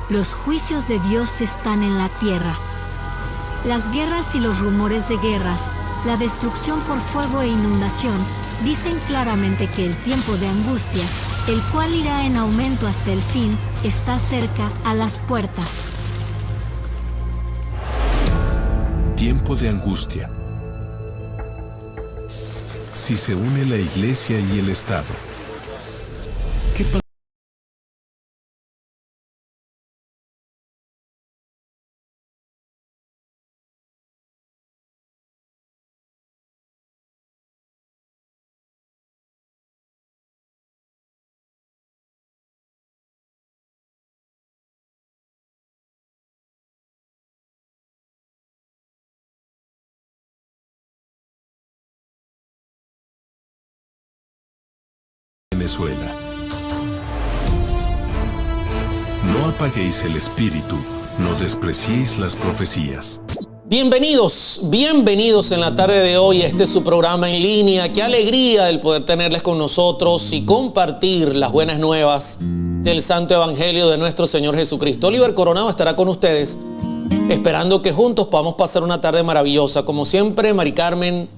Los juicios de Dios están en la tierra. Las guerras y los rumores de guerras, la destrucción por fuego e inundación, dicen claramente que el tiempo de angustia, el cual irá en aumento hasta el fin, está cerca, a las puertas. Tiempo de angustia. Si se une la Iglesia y el Estado, ¿qué pasa? Venezuela. No apaguéis el espíritu, no despreciéis las profecías. Bienvenidos en la tarde de hoy a este su programa en línea. Qué alegría el poder tenerles con nosotros y compartir las buenas nuevas del Santo Evangelio de nuestro Señor Jesucristo. Oliver Coronado estará con ustedes, esperando que juntos podamos pasar una tarde maravillosa. Como siempre, Mari Carmen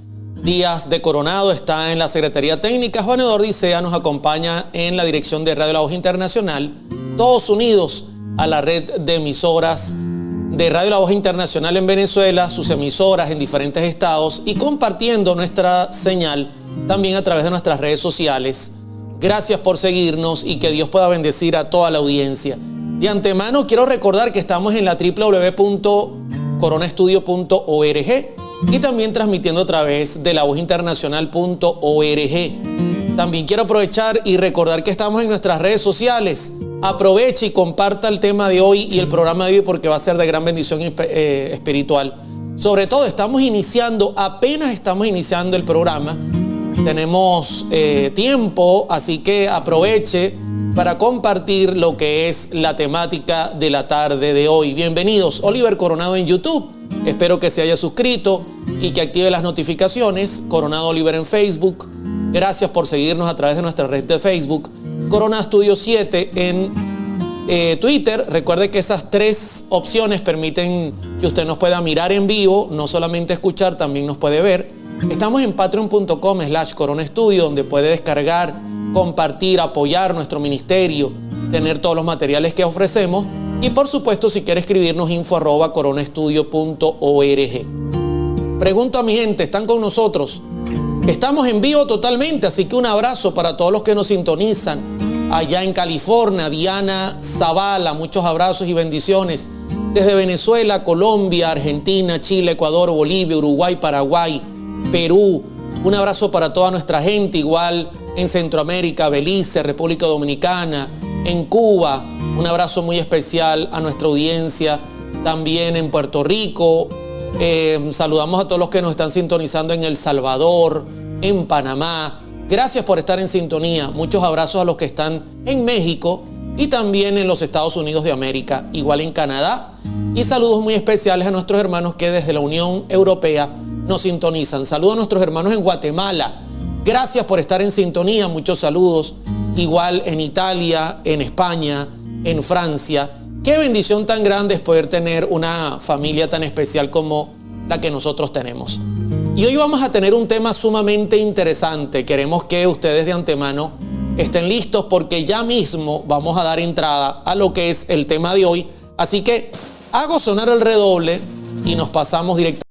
Díaz de Coronado está en la Secretaría Técnica. Juan Eduardo Dicea nos acompaña en la dirección de Radio La Voz Internacional. Todos unidos a la red de emisoras de Radio La Voz Internacional en Venezuela, sus emisoras en diferentes estados y compartiendo nuestra señal también a través de nuestras redes sociales. Gracias por seguirnos y que Dios pueda bendecir a toda la audiencia. De antemano quiero recordar que estamos en la www.coronaestudio.org y también transmitiendo a través de lavozinternacional.org. También quiero aprovechar y recordar que estamos en nuestras redes sociales. Aproveche y comparta el tema de hoy y el programa de hoy porque va a ser de gran bendición espiritual. Sobre todo apenas estamos iniciando el programa. Tenemos tiempo, así que aproveche para compartir lo que es la temática de la tarde de hoy. Bienvenidos, Oliver Coronado en YouTube. Espero que se haya suscrito y que active las notificaciones. Coronado Oliver en Facebook. Gracias por seguirnos a través de nuestra red de Facebook. Corona Studio 7 en Twitter. Recuerde que esas tres opciones permiten que usted nos pueda mirar en vivo, no solamente escuchar, también nos puede ver. Estamos en patreon.com/coronaestudio, donde puede descargar, compartir, apoyar nuestro ministerio, tener todos los materiales que ofrecemos. Y por supuesto, si quiere escribirnos, info@coronaestudio.org. Pregunto a mi gente, ¿están con nosotros? Estamos en vivo totalmente, así que un abrazo para todos los que nos sintonizan. Allá en California, Diana Zavala, muchos abrazos y bendiciones. Desde Venezuela, Colombia, Argentina, Chile, Ecuador, Bolivia, Uruguay, Paraguay, Perú. Un abrazo para toda nuestra gente, igual en Centroamérica, Belice, República Dominicana, en Cuba. Un abrazo muy especial a nuestra audiencia, también en Puerto Rico. Saludamos a todos los que nos están sintonizando en El Salvador, en Panamá. Gracias por estar en sintonía. Muchos abrazos a los que están en México y también en los Estados Unidos de América, igual en Canadá. Y saludos muy especiales a nuestros hermanos que desde la Unión Europea nos sintonizan. Saludos a nuestros hermanos en Guatemala. Gracias por estar en sintonía. Muchos saludos. Igual en Italia, en España, en Francia. Qué bendición tan grande es poder tener una familia tan especial como la que nosotros tenemos. Y hoy vamos a tener un tema sumamente interesante. Queremos que ustedes de antemano estén listos porque ya mismo vamos a dar entrada a lo que es el tema de hoy. Así que hago sonar el redoble y nos pasamos directamente.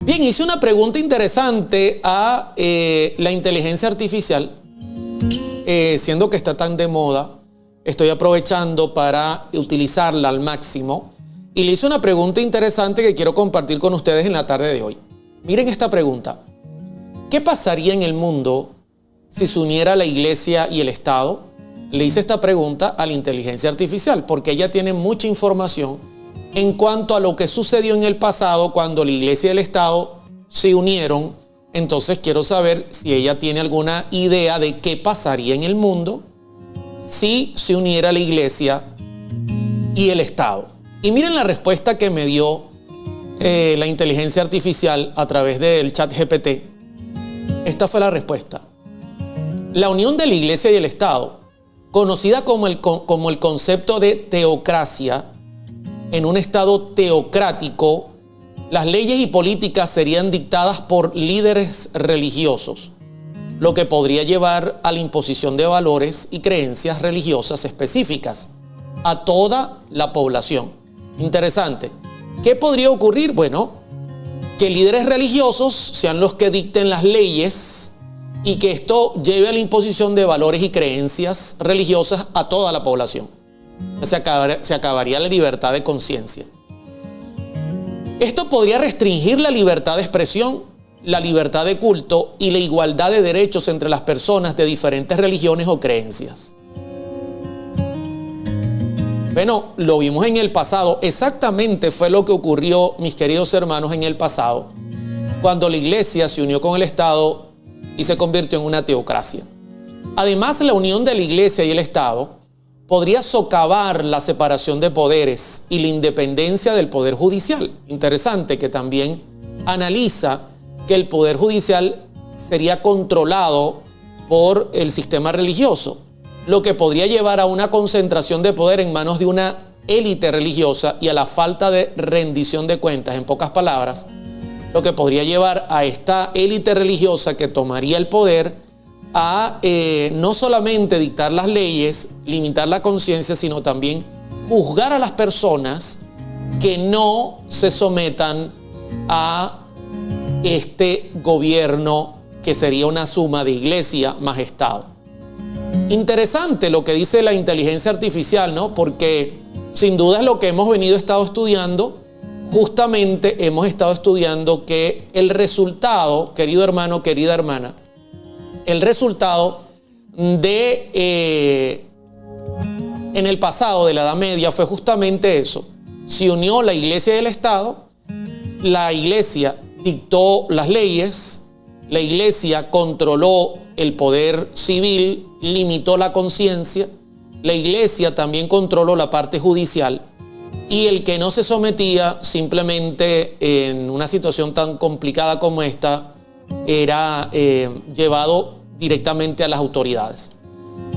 Bien, hice una pregunta interesante a la inteligencia artificial, siendo que está tan de moda, estoy aprovechando para utilizarla al máximo y le hice una pregunta interesante que quiero compartir con ustedes en la tarde de hoy. Miren esta pregunta: ¿qué pasaría en el mundo si se uniera la iglesia y el Estado? Le hice esta pregunta a la inteligencia artificial porque ella tiene mucha información en cuanto a lo que sucedió en el pasado cuando la iglesia y el Estado se unieron. Entonces quiero saber si ella tiene alguna idea de qué pasaría en el mundo si se uniera la iglesia y el Estado. Y miren la respuesta que me dio la inteligencia artificial a través del chat GPT. Esta fue la respuesta. La unión de la iglesia y el Estado, conocida como el concepto de teocracia, en un Estado teocrático, las leyes y políticas serían dictadas por líderes religiosos, lo que podría llevar a la imposición de valores y creencias religiosas específicas a toda la población. Interesante. ¿Qué podría ocurrir? Bueno, que líderes religiosos sean los que dicten las leyes y que esto lleve a la imposición de valores y creencias religiosas a toda la población. Se acabaría la libertad de conciencia. Esto podría restringir la libertad de expresión, la libertad de culto y la igualdad de derechos entre las personas de diferentes religiones o creencias. Bueno, lo vimos en el pasado. Exactamente fue lo que ocurrió, mis queridos hermanos, en el pasado, cuando la iglesia se unió con el Estado y se convirtió en una teocracia. Además, la unión de la iglesia y el Estado podría socavar la separación de poderes y la independencia del poder judicial. Interesante que también analiza que el poder judicial sería controlado por el sistema religioso, lo que podría llevar a una concentración de poder en manos de una élite religiosa y a la falta de rendición de cuentas. En pocas palabras, lo que podría llevar a esta élite religiosa que tomaría el poder a no solamente dictar las leyes, limitar la conciencia, sino también juzgar a las personas que no se sometan a este gobierno que sería una suma de iglesia más Estado. Interesante lo que dice la inteligencia artificial, ¿no? Porque sin duda es lo que hemos estado estudiando. Justamente hemos estado estudiando que el resultado, querido hermano, querida hermana, el resultado de en el pasado de la Edad Media fue justamente eso. Se unió la iglesia y el Estado, la iglesia dictó las leyes, la iglesia controló el poder civil, limitó la conciencia, la iglesia también controló la parte judicial y el que no se sometía simplemente en una situación tan complicada como esta era llevado directamente a las autoridades.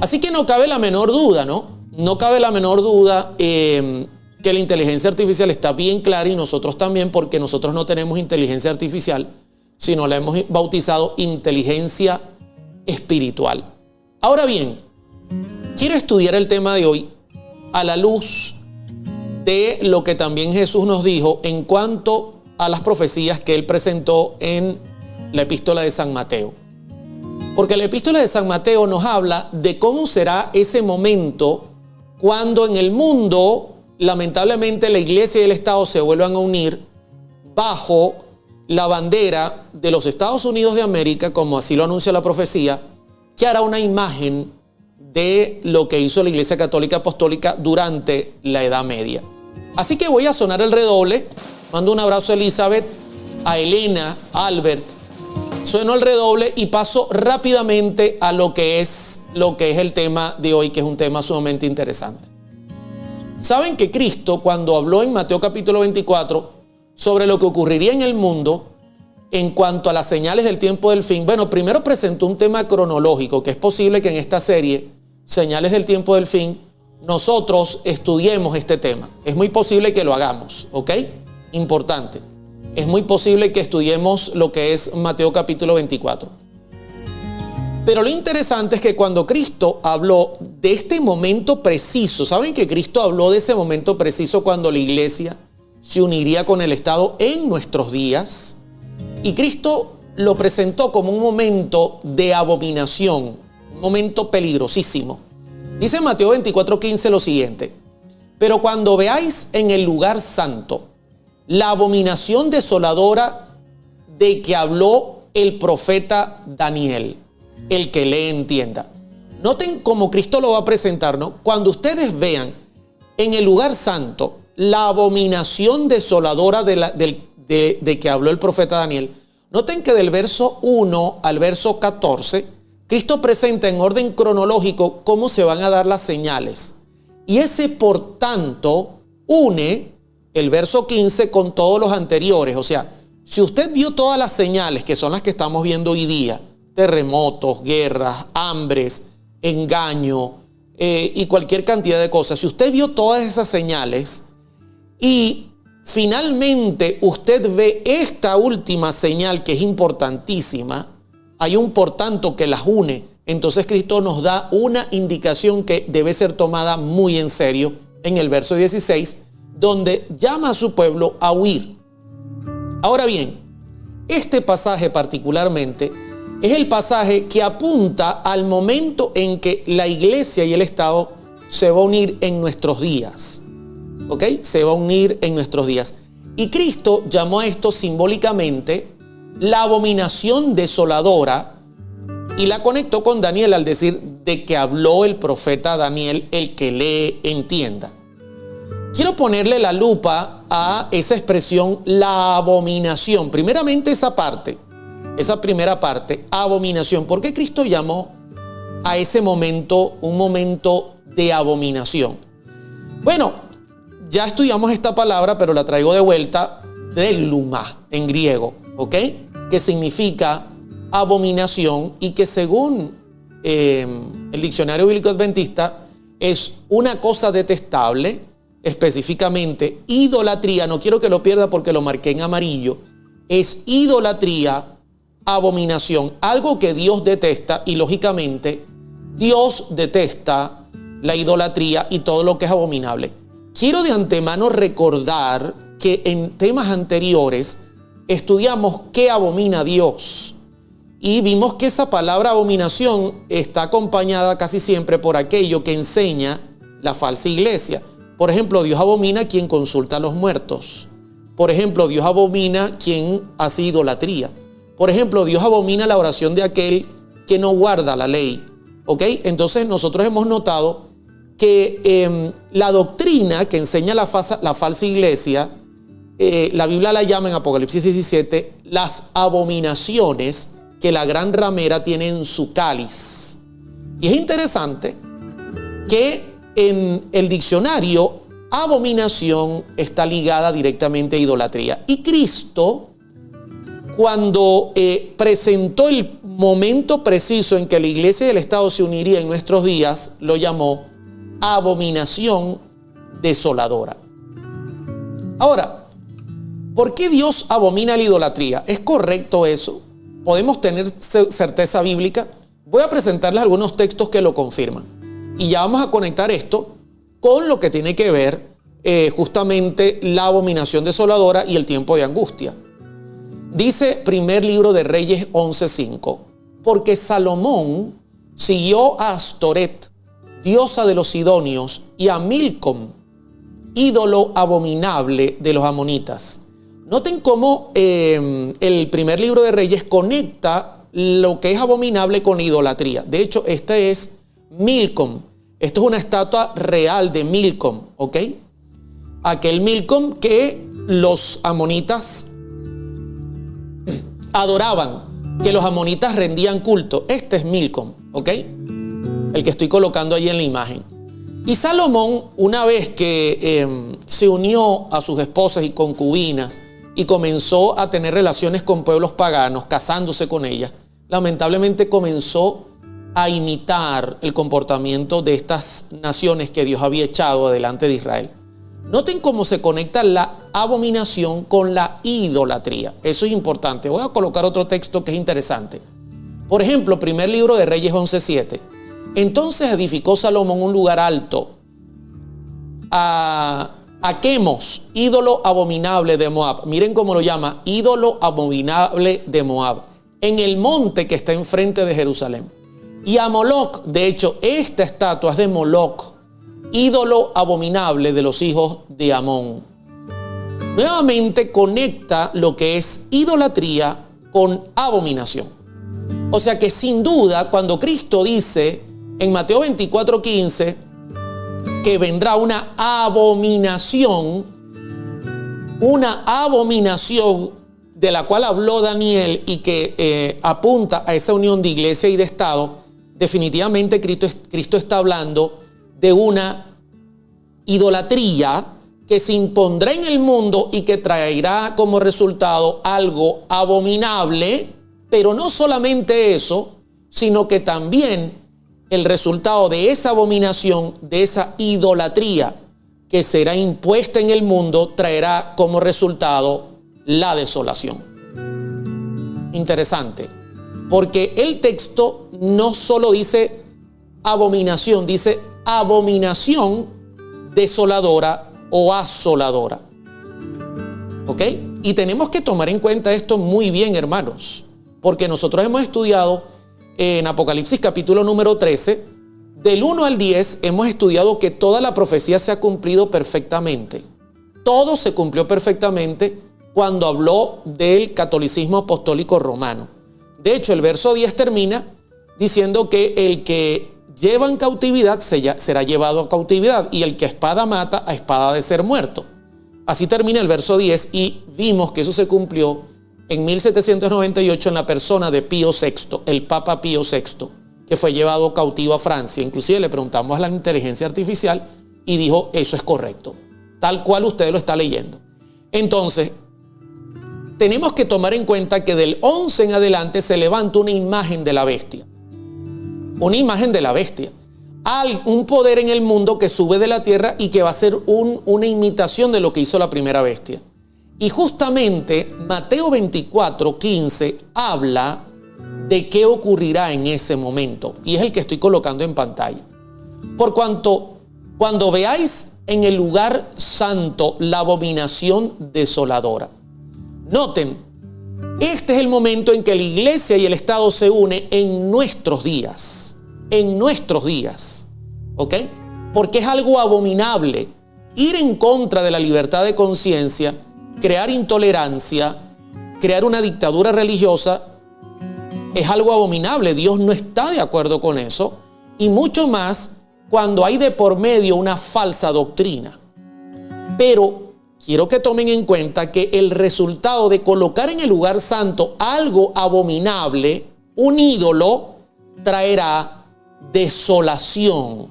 Así que no cabe la menor duda, ¿no? No cabe la menor duda que la inteligencia artificial está bien clara y nosotros también, porque nosotros no tenemos inteligencia artificial, sino la hemos bautizado inteligencia espiritual. Ahora bien, quiero estudiar el tema de hoy a la luz de lo que también Jesús nos dijo en cuanto a las profecías que él presentó en la epístola de San Mateo. Porque la epístola de San Mateo nos habla de cómo será ese momento cuando en el mundo, lamentablemente, la iglesia y el Estado se vuelvan a unir bajo la bandera de los Estados Unidos de América, como así lo anuncia la profecía, que hará una imagen de lo que hizo la Iglesia Católica Apostólica durante la Edad Media. Así que voy a sonar el redoble. Mando un abrazo a Elizabeth, a Elena, a Albert. Sueno el redoble y paso rápidamente a lo que es el tema de hoy, que es un tema sumamente interesante. Saben que Cristo, cuando habló en Mateo capítulo 24 sobre lo que ocurriría en el mundo en cuanto a las señales del tiempo del fin, bueno, primero presentó un tema cronológico, que es posible que en esta serie, Señales del tiempo del fin, nosotros estudiemos este tema. Es muy posible que lo hagamos, ¿ok? Importante. Es muy posible que estudiemos lo que es Mateo capítulo 24. Pero lo interesante es que cuando Cristo habló de este momento preciso, ¿saben que Cristo habló de ese momento preciso cuando la iglesia se uniría con el Estado en nuestros días? Y Cristo lo presentó como un momento de abominación, un momento peligrosísimo. Dice Mateo 24:15 lo siguiente: pero cuando veáis en el lugar santo la abominación desoladora de que habló el profeta Daniel, el que lee entienda. Noten cómo Cristo lo va a presentar, ¿no? Cuando ustedes vean en el lugar santo la abominación desoladora de que habló el profeta Daniel, noten que del verso 1 al verso 14, Cristo presenta en orden cronológico cómo se van a dar las señales. Y ese, por tanto, une el verso 15 con todos los anteriores. O sea, si usted vio todas las señales, que son las que estamos viendo hoy día, terremotos, guerras, hambres, engaño y cualquier cantidad de cosas, si usted vio todas esas señales y finalmente usted ve esta última señal que es importantísima, hay un por tanto que las une, entonces Cristo nos da una indicación que debe ser tomada muy en serio en el verso 16, donde llama a su pueblo a huir. Ahora bien, este pasaje particularmente es el pasaje que apunta al momento en que la iglesia y el Estado se va a unir en nuestros días. ¿Ok? Se va a unir en nuestros días. Y Cristo llamó a esto simbólicamente la abominación desoladora y la conectó con Daniel al decir de que habló el profeta Daniel, el que lee entienda. Quiero ponerle la lupa a esa expresión, la abominación. Primeramente esa primera parte, abominación. ¿Por qué Cristo llamó a ese momento un momento de abominación? Bueno, ya estudiamos esta palabra, pero la traigo de vuelta, deluma en griego, ¿ok? Que significa abominación y que según el Diccionario Bíblico Adventista es una cosa detestable, específicamente idolatría. No quiero que lo pierda porque lo marqué en amarillo. Es idolatría, abominación, algo que Dios detesta, y lógicamente Dios detesta la idolatría y todo lo que es abominable. Quiero de antemano recordar que en temas anteriores estudiamos qué abomina Dios y vimos que esa palabra abominación está acompañada casi siempre por aquello que enseña la falsa iglesia. Por ejemplo, Dios abomina quien consulta a los muertos. Por ejemplo, Dios abomina quien hace idolatría. Por ejemplo, Dios abomina la oración de aquel que no guarda la ley. ¿Ok? Entonces nosotros hemos notado que la doctrina que enseña la falsa iglesia, la Biblia la llama en Apocalipsis 17 las abominaciones que la gran ramera tiene en su cáliz. Y es interesante que en el diccionario abominación está ligada directamente a idolatría. Y Cristo, cuando presentó el momento preciso en que la iglesia y el Estado se uniría en nuestros días, lo llamó abominación desoladora. Ahora, ¿por qué Dios abomina la idolatría? ¿Es correcto eso? ¿Podemos tener certeza bíblica? Voy a presentarles algunos textos que lo confirman. Y ya vamos a conectar esto con lo que tiene que ver justamente la abominación desoladora y el tiempo de angustia. Dice primer libro de Reyes 11:5, porque Salomón siguió a Astoret, diosa de los sidonios, y a Milcom, ídolo abominable de los amonitas. Noten cómo el primer libro de Reyes conecta lo que es abominable con la idolatría. De hecho, esta es Milcom. Esto es una estatua real de Milcom, ¿ok? Aquel Milcom que los amonitas adoraban, que los amonitas rendían culto. Este es Milcom, ¿ok? El que estoy colocando ahí en la imagen. Y Salomón, una vez que se unió a sus esposas y concubinas y comenzó a tener relaciones con pueblos paganos, casándose con ellas, lamentablemente comenzó a imitar el comportamiento de estas naciones que Dios había echado adelante de Israel. Noten cómo se conecta la abominación con la idolatría. Eso es importante. Voy a colocar otro texto que es interesante. Por ejemplo, primer libro de Reyes 11:7. Entonces edificó Salomón un lugar alto a a Quemos, ídolo abominable de Moab. Miren cómo lo llama, ídolo abominable de Moab, en el monte que está enfrente de Jerusalén. Y a Moloc, de hecho, esta estatua es de Moloc, ídolo abominable de los hijos de Amón. Nuevamente conecta lo que es idolatría con abominación. O sea que sin duda, cuando Cristo dice en Mateo 24:15 que vendrá una abominación de la cual habló Daniel y que apunta a esa unión de iglesia y de Estado, definitivamente Cristo está hablando de una idolatría que se impondrá en el mundo y que traerá como resultado algo abominable, pero no solamente eso, sino que también el resultado de esa abominación, de esa idolatría que será impuesta en el mundo, traerá como resultado la desolación. Interesante, porque el texto no solo dice abominación, dice abominación desoladora o asoladora. ¿Ok? Y tenemos que tomar en cuenta esto muy bien, hermanos, porque nosotros hemos estudiado en Apocalipsis capítulo número 13, del 1 al 10, hemos estudiado que toda la profecía se ha cumplido perfectamente. Todo se cumplió perfectamente cuando habló del catolicismo apostólico romano. De hecho, el verso 10 termina diciendo que el que lleva en cautividad será llevado a cautividad, y el que a espada mata, a espada ha de ser muerto. Así termina el verso 10, y vimos que eso se cumplió en 1798 en la persona de Pío VI, el Papa Pío VI, que fue llevado cautivo a Francia. Inclusive le preguntamos a la inteligencia artificial y dijo, eso es correcto, tal cual usted lo está leyendo. Entonces, tenemos que tomar en cuenta que del 11 en adelante se levanta una imagen de la bestia. Una imagen de la bestia. Hay un poder en el mundo que sube de la tierra y que va a ser una imitación de lo que hizo la primera bestia. Y justamente Mateo 24:15 habla de qué ocurrirá en ese momento. Y es el que estoy colocando en pantalla. Por cuanto, cuando veáis en el lugar santo la abominación desoladora. Noten, este es el momento en que la iglesia y el Estado se unen en nuestros días. En nuestros días. ¿Ok? Porque es algo abominable. Ir en contra de la libertad de conciencia, crear intolerancia, crear una dictadura religiosa, es algo abominable. Dios no está de acuerdo con eso. Y mucho más cuando hay de por medio una falsa doctrina. Pero quiero que tomen en cuenta que el resultado de colocar en el lugar santo algo abominable, un ídolo, traerá desolación.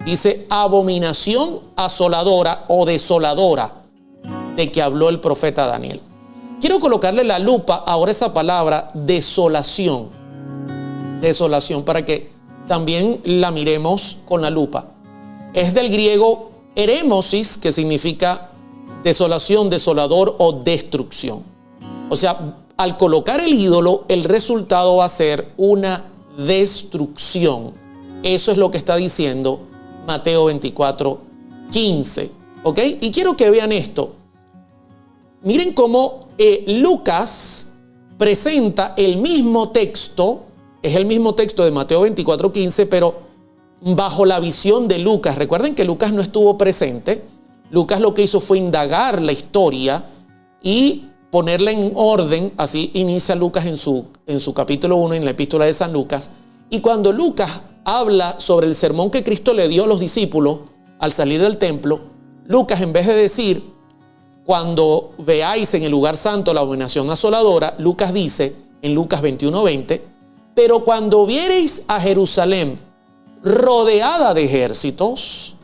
Dice abominación asoladora o desoladora de que habló el profeta Daniel. Quiero colocarle la lupa ahora esa palabra desolación. Desolación, para que también la miremos con la lupa. Es del griego eremosis, que significa desolación, desolador o destrucción. O sea, al colocar el ídolo, el resultado va a ser una destrucción. Eso es lo que está diciendo Mateo 24:15. ¿Ok? Y quiero que vean esto. Miren cómo Lucas presenta el mismo texto, es el mismo texto de Mateo 24:15, pero bajo la visión de Lucas. Recuerden que Lucas no estuvo presente. Lucas lo que hizo fue indagar la historia y ponerla en orden. Así inicia Lucas en su capítulo 1, en la epístola de San Lucas. Y cuando Lucas habla sobre el sermón que Cristo le dio a los discípulos al salir del templo, Lucas, en vez de decir, cuando veáis en el lugar santo la abominación asoladora, Lucas dice, en Lucas 21:20, pero cuando viereis a Jerusalén rodeada de ejércitos,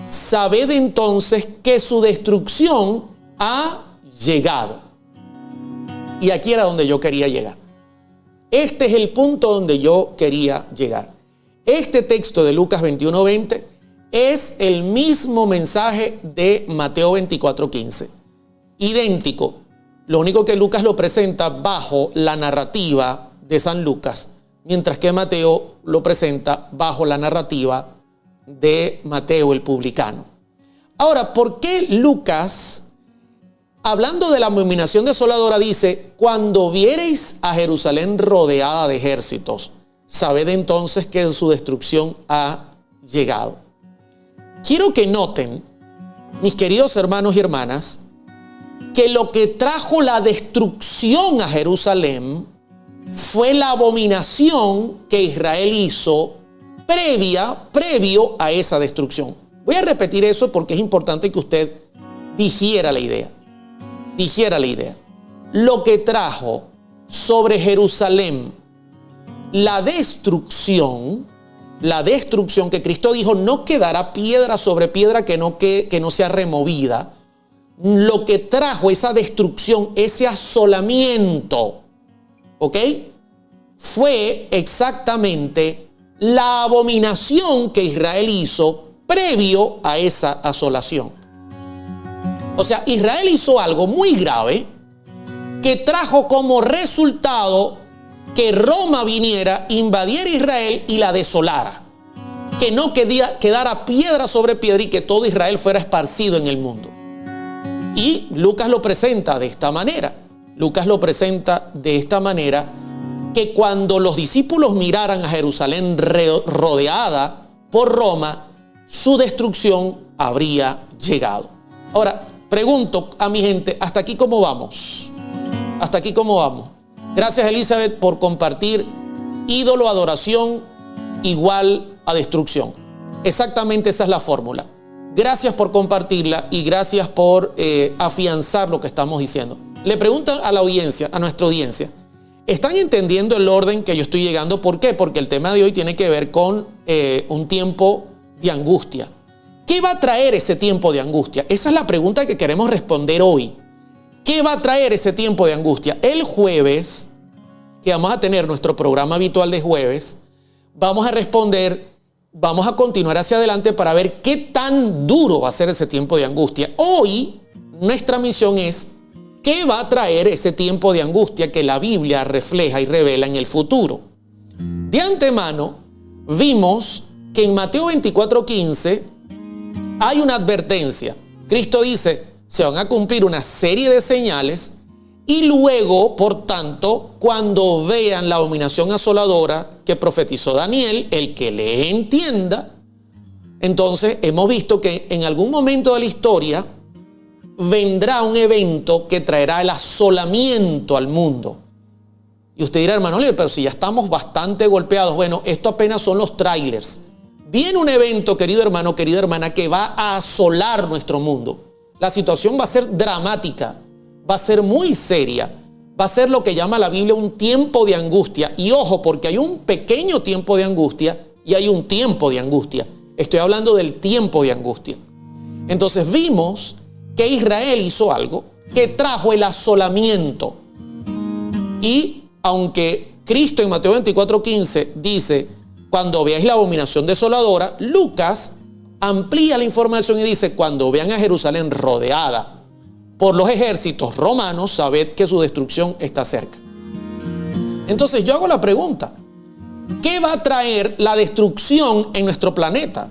sabed entonces que su destrucción ha llegado. Y aquí era donde yo quería llegar. Este es el punto donde yo quería llegar. Este texto de Lucas 21:20 es el mismo mensaje de Mateo 24:15. Idéntico. Lo único que Lucas lo presenta bajo la narrativa de San Lucas, mientras que Mateo lo presenta bajo la narrativa de Mateo el publicano. Ahora, ¿por qué Lucas, hablando de la abominación desoladora, dice, cuando viereis a Jerusalén rodeada de ejércitos, sabed entonces que su destrucción ha llegado? Quiero que noten, mis queridos hermanos y hermanas, que lo que trajo la destrucción a Jerusalén fue la abominación que Israel hizo previo a esa destrucción. Voy a repetir eso porque es importante que usted digiera la idea. Lo que trajo sobre Jerusalén la destrucción que Cristo dijo, no quedará piedra sobre piedra que no sea removida. Lo que trajo esa destrucción, ese asolamiento, ¿ok?, fue exactamente la abominación que Israel hizo previo a esa asolación. O sea, Israel hizo algo muy grave que trajo como resultado que Roma viniera, invadiera Israel y la desolara. Que no quedara piedra sobre piedra y que todo Israel fuera esparcido en el mundo. Y Lucas lo presenta de esta manera. Que cuando los discípulos miraran a Jerusalén rodeada por Roma, su destrucción habría llegado. Ahora, pregunto a mi gente, ¿hasta aquí cómo vamos? Gracias, Elizabeth, por compartir ídolo, adoración igual a destrucción. Exactamente esa es la fórmula. Gracias por compartirla y gracias por afianzar lo que estamos diciendo. Le pregunto a la audiencia, a nuestra audiencia, ¿están entendiendo el orden que yo estoy llegando? ¿Por qué? Porque el tema de hoy tiene que ver con un tiempo de angustia. ¿Qué va a traer ese tiempo de angustia? Esa es la pregunta que queremos responder hoy. ¿Qué va a traer ese tiempo de angustia? El jueves, que vamos a tener nuestro programa habitual de jueves, vamos a continuar hacia adelante para ver qué tan duro va a ser ese tiempo de angustia. Hoy, nuestra misión es qué va a traer ese tiempo de angustia que la Biblia refleja y revela en el futuro. De antemano, vimos que en Mateo 24:15 hay una advertencia. Cristo dice, se van a cumplir una serie de señales y luego, por tanto, cuando vean la abominación asoladora que profetizó Daniel, el que le entienda, entonces hemos visto que en algún momento de la historia vendrá un evento que traerá el asolamiento al mundo. Y usted dirá, hermano, pero si ya estamos bastante golpeados. Bueno, esto apenas son los trailers. Viene un evento, querido hermano, querida hermana, que va a asolar nuestro mundo. La situación va a ser dramática, va a ser muy seria, va a ser lo que llama la Biblia un tiempo de angustia. Y ojo, porque hay un pequeño tiempo de angustia y hay un tiempo de angustia. Estoy hablando del tiempo de angustia. Entonces vimos que Israel hizo algo que trajo el asolamiento. Y aunque Cristo en Mateo 24:15 dice, cuando veáis la abominación desoladora, Lucas amplía la información y dice, cuando vean a Jerusalén rodeada por los ejércitos romanos, sabed que su destrucción está cerca. Entonces yo hago la pregunta, ¿qué va a traer la destrucción en nuestro planeta?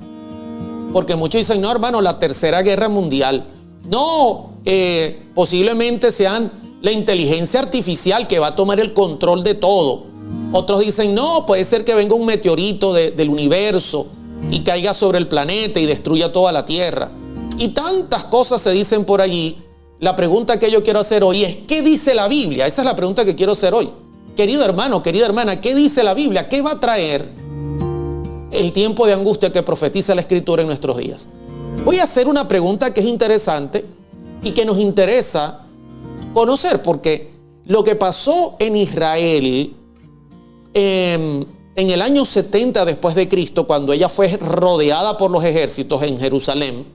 Porque muchos dicen, no, hermano, la tercera guerra mundial. No, posiblemente sean la inteligencia artificial que va a tomar el control de todo. Otros dicen, no, puede ser que venga un meteorito del universo y caiga sobre el planeta y destruya toda la Tierra. Y tantas cosas se dicen por allí. La pregunta que yo quiero hacer hoy es, ¿qué dice la Biblia? Esa es la pregunta que quiero hacer hoy. Querido hermano, querida hermana, ¿qué dice la Biblia? ¿Qué va a traer el tiempo de angustia que profetiza la Escritura en nuestros días? Voy a hacer una pregunta que es interesante y que nos interesa conocer, porque lo que pasó en Israel en el año 70 después de Cristo, cuando ella fue rodeada por los ejércitos en Jerusalén,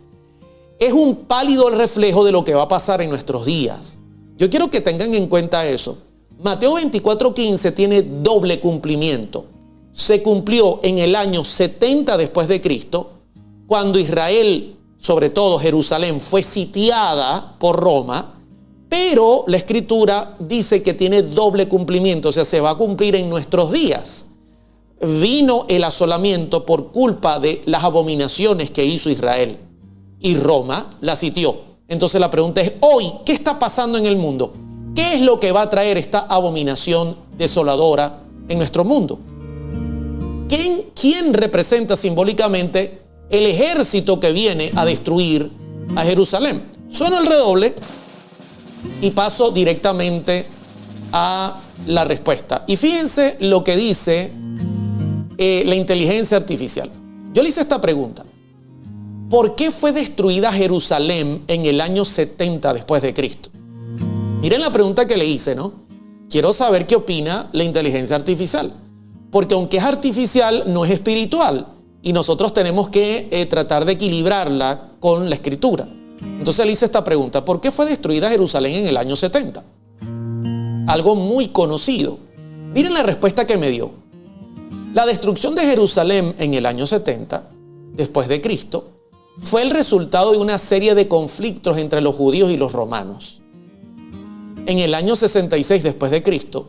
es un pálido reflejo de lo que va a pasar en nuestros días. Yo quiero que tengan en cuenta eso. Mateo 24:15 tiene doble cumplimiento. Se cumplió en el año 70 después de Cristo, cuando Israel, sobre todo Jerusalén, fue sitiada por Roma, pero la Escritura dice que tiene doble cumplimiento, o sea, se va a cumplir en nuestros días. Vino el asolamiento por culpa de las abominaciones que hizo Israel. y Roma la sitió. Entonces la pregunta es, hoy, ¿qué está pasando en el mundo? ¿Qué es lo que va a traer esta abominación desoladora en nuestro mundo? ¿Quién representa simbólicamente el ejército que viene a destruir a Jerusalén? Sueno el redoble y paso directamente a la respuesta. Y fíjense lo que dice la inteligencia artificial. Yo le hice esta pregunta. ¿Por qué fue destruida Jerusalén en el año 70 después de Cristo? Miren la pregunta que le hice, ¿no? Quiero saber qué opina la inteligencia artificial. Porque aunque es artificial, no es espiritual. Y nosotros tenemos que tratar de equilibrarla con la escritura. Entonces le hice esta pregunta. ¿Por qué fue destruida Jerusalén en el año 70? Algo muy conocido. Miren la respuesta que me dio. La destrucción de Jerusalén en el año 70, después de Cristo, fue el resultado de una serie de conflictos entre los judíos y los romanos. En el año 66 después de Cristo,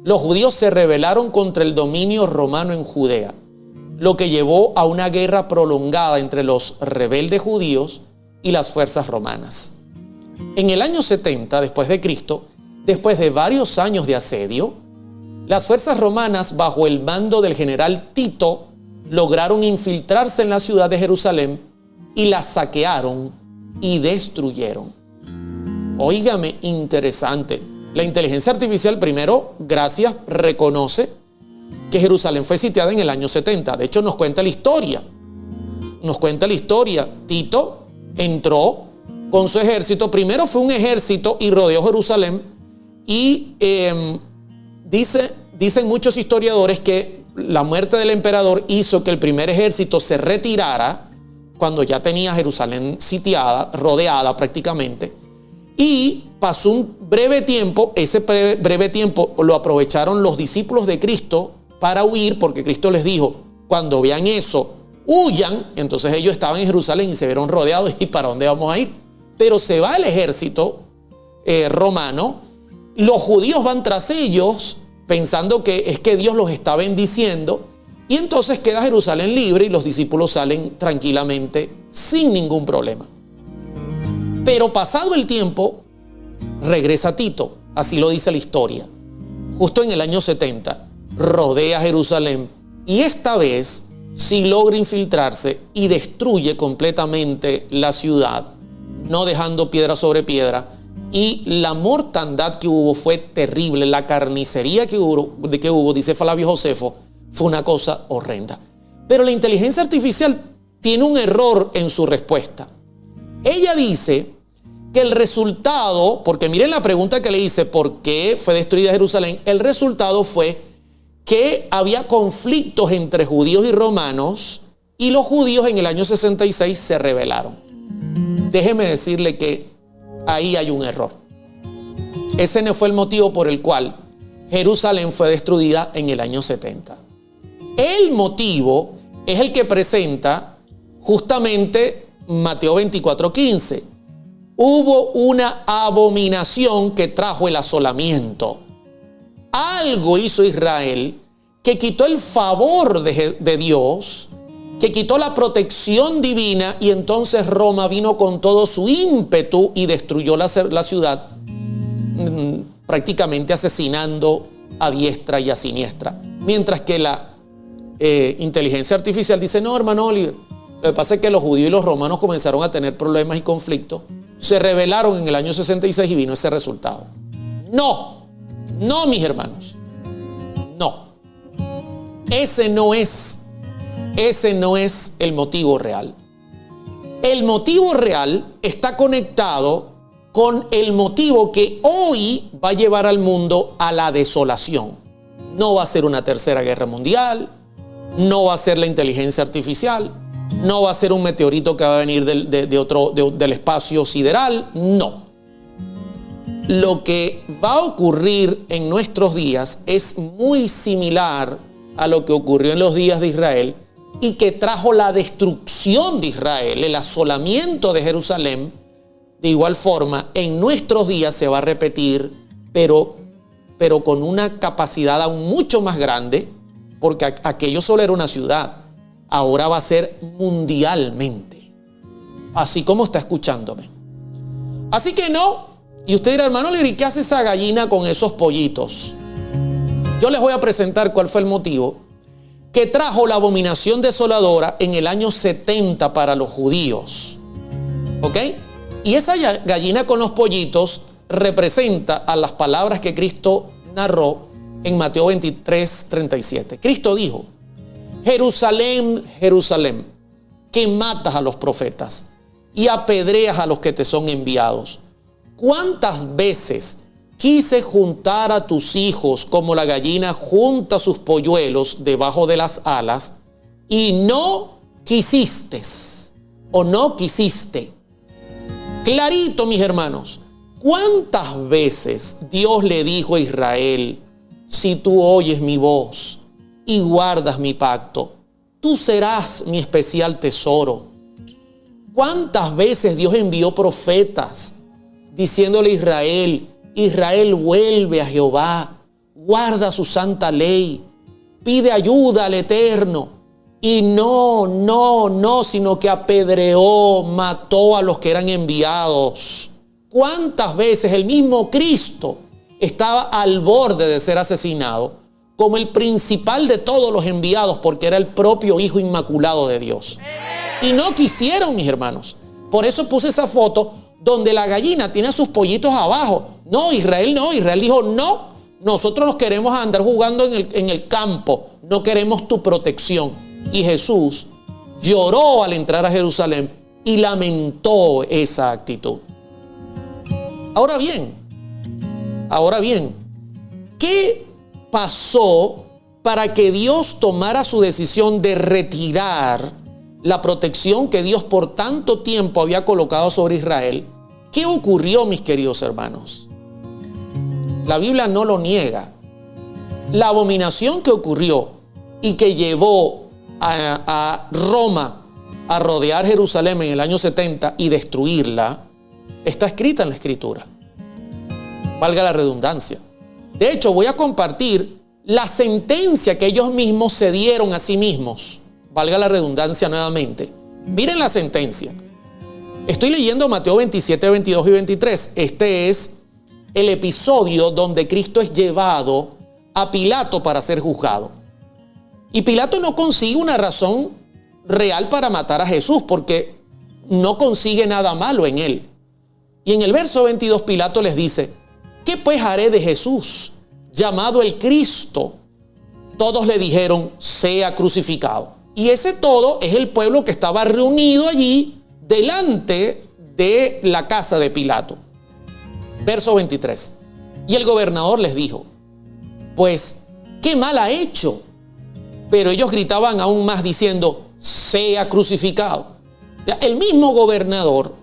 los judíos se rebelaron contra el dominio romano en Judea, lo que llevó a una guerra prolongada entre los rebeldes judíos y las fuerzas romanas. En el año 70 después de Cristo, después de varios años de asedio, las fuerzas romanas bajo el mando del general Tito lograron infiltrarse en la ciudad de Jerusalén y la saquearon y destruyeron. Óigame, interesante. La inteligencia artificial, primero, gracias, reconoce que Jerusalén fue sitiada en el año 70. De hecho, nos cuenta la historia. Tito entró con su ejército. Primero fue un ejército y rodeó Jerusalén. Y dicen muchos historiadores que la muerte del emperador hizo que el primer ejército se retirara cuando ya tenía Jerusalén sitiada, rodeada prácticamente. Y pasó un breve tiempo, ese breve tiempo lo aprovecharon los discípulos de Cristo para huir, porque Cristo les dijo, cuando vean eso, huyan. Entonces ellos estaban en Jerusalén y se vieron rodeados. ¿Y para dónde vamos a ir? Pero se va el ejército romano, los judíos van tras ellos pensando que es que Dios los está bendiciendo, y entonces queda Jerusalén libre y los discípulos salen tranquilamente sin ningún problema. Pero pasado el tiempo, regresa Tito, así lo dice la historia. Justo en el año 70, rodea Jerusalén y esta vez sí logra infiltrarse y destruye completamente la ciudad, no dejando piedra sobre piedra. Y la mortandad que hubo fue terrible. La carnicería que hubo, dice Flavio Josefo, fue una cosa horrenda. Pero la inteligencia artificial tiene un error en su respuesta. Ella dice que el resultado, porque miren la pregunta que le hice, ¿por qué fue destruida Jerusalén? El resultado fue que había conflictos entre judíos y romanos y los judíos en el año 66 se rebelaron. Déjeme decirle que ahí hay un error. Ese no fue el motivo por el cual Jerusalén fue destruida en el año 70. El motivo es el que presenta justamente Mateo 24:15. Hubo una abominación que trajo el asolamiento. Algo hizo Israel que quitó el favor de Dios, que quitó la protección divina, y entonces Roma vino con todo su ímpetu y destruyó la ciudad, prácticamente asesinando a diestra y a siniestra. Mientras que la inteligencia artificial dice, no, hermano Oliver, lo que pasa es que los judíos y los romanos comenzaron a tener problemas y conflictos, se rebelaron en el año 66 y vino ese resultado. No, mis hermanos, no. Ese no es el motivo real. El motivo real está conectado con el motivo que hoy va a llevar al mundo a la desolación. No va a ser una tercera guerra mundial, no va a ser la inteligencia artificial, no va a ser un meteorito que va a venir del espacio sideral, no. Lo que va a ocurrir en nuestros días es muy similar a lo que ocurrió en los días de Israel y que trajo la destrucción de Israel, el asolamiento de Jerusalén. De igual forma, en nuestros días se va a repetir, pero con una capacidad aún mucho más grande, porque aquello solo era una ciudad, ahora va a ser mundialmente. así como está escuchándome. Así que no. Y usted dirá, hermano Lery, ¿qué hace esa gallina con esos pollitos? Yo les voy a presentar cuál fue el motivo que trajo la abominación desoladora en el año 70 para los judíos. ¿Ok? Y esa gallina con los pollitos representa a las palabras que Cristo narró en Mateo 23, 37. Cristo dijo: Jerusalén, Jerusalén, que matas a los profetas y apedreas a los que te son enviados. ¿Cuántas veces quise juntar a tus hijos como la gallina junta sus polluelos debajo de las alas, y no quisiste, o no quisiste? Clarito, mis hermanos. ¿Cuántas veces Dios le dijo a Israel: si tú oyes mi voz y guardas mi pacto, tú serás mi especial tesoro? ¿Cuántas veces Dios envió profetas diciéndole a Israel: Israel, vuelve a Jehová, guarda su santa ley, pide ayuda al Eterno? Y no, sino que apedreó, mató a los que eran enviados. ¿Cuántas veces el mismo Cristo estaba al borde de ser asesinado como el principal de todos los enviados, porque era el propio Hijo Inmaculado de Dios? Y no quisieron, mis hermanos. Por eso puse esa foto donde la gallina tiene a sus pollitos abajo. No, Israel dijo: no, nosotros nos queremos andar jugando en el campo, no queremos tu protección. Y Jesús lloró al entrar a Jerusalén y lamentó esa actitud. Ahora bien, ¿qué pasó para que Dios tomara su decisión de retirar la protección que Dios por tanto tiempo había colocado sobre Israel? ¿Qué ocurrió, mis queridos hermanos? La Biblia no lo niega. La abominación que ocurrió y que llevó a Roma a rodear Jerusalén en el año 70 y destruirla, está escrita en la Escritura. Valga la redundancia. De hecho, voy a compartir la sentencia que ellos mismos se dieron a sí mismos. Valga la redundancia nuevamente. Miren la sentencia. Estoy leyendo Mateo 27, 22 y 23. Este es el episodio donde Cristo es llevado a Pilato para ser juzgado. Y Pilato no consigue una razón real para matar a Jesús, porque no consigue nada malo en él. Y en el verso 22 Pilato les dice: ¿qué pues haré de Jesús, llamado el Cristo? Todos le dijeron: sea crucificado. Y ese todo es el pueblo que estaba reunido allí delante de la casa de Pilato. Verso 23. Y el gobernador les dijo: pues, ¿qué mal ha hecho? Pero ellos gritaban aún más diciendo: sea crucificado. El mismo gobernador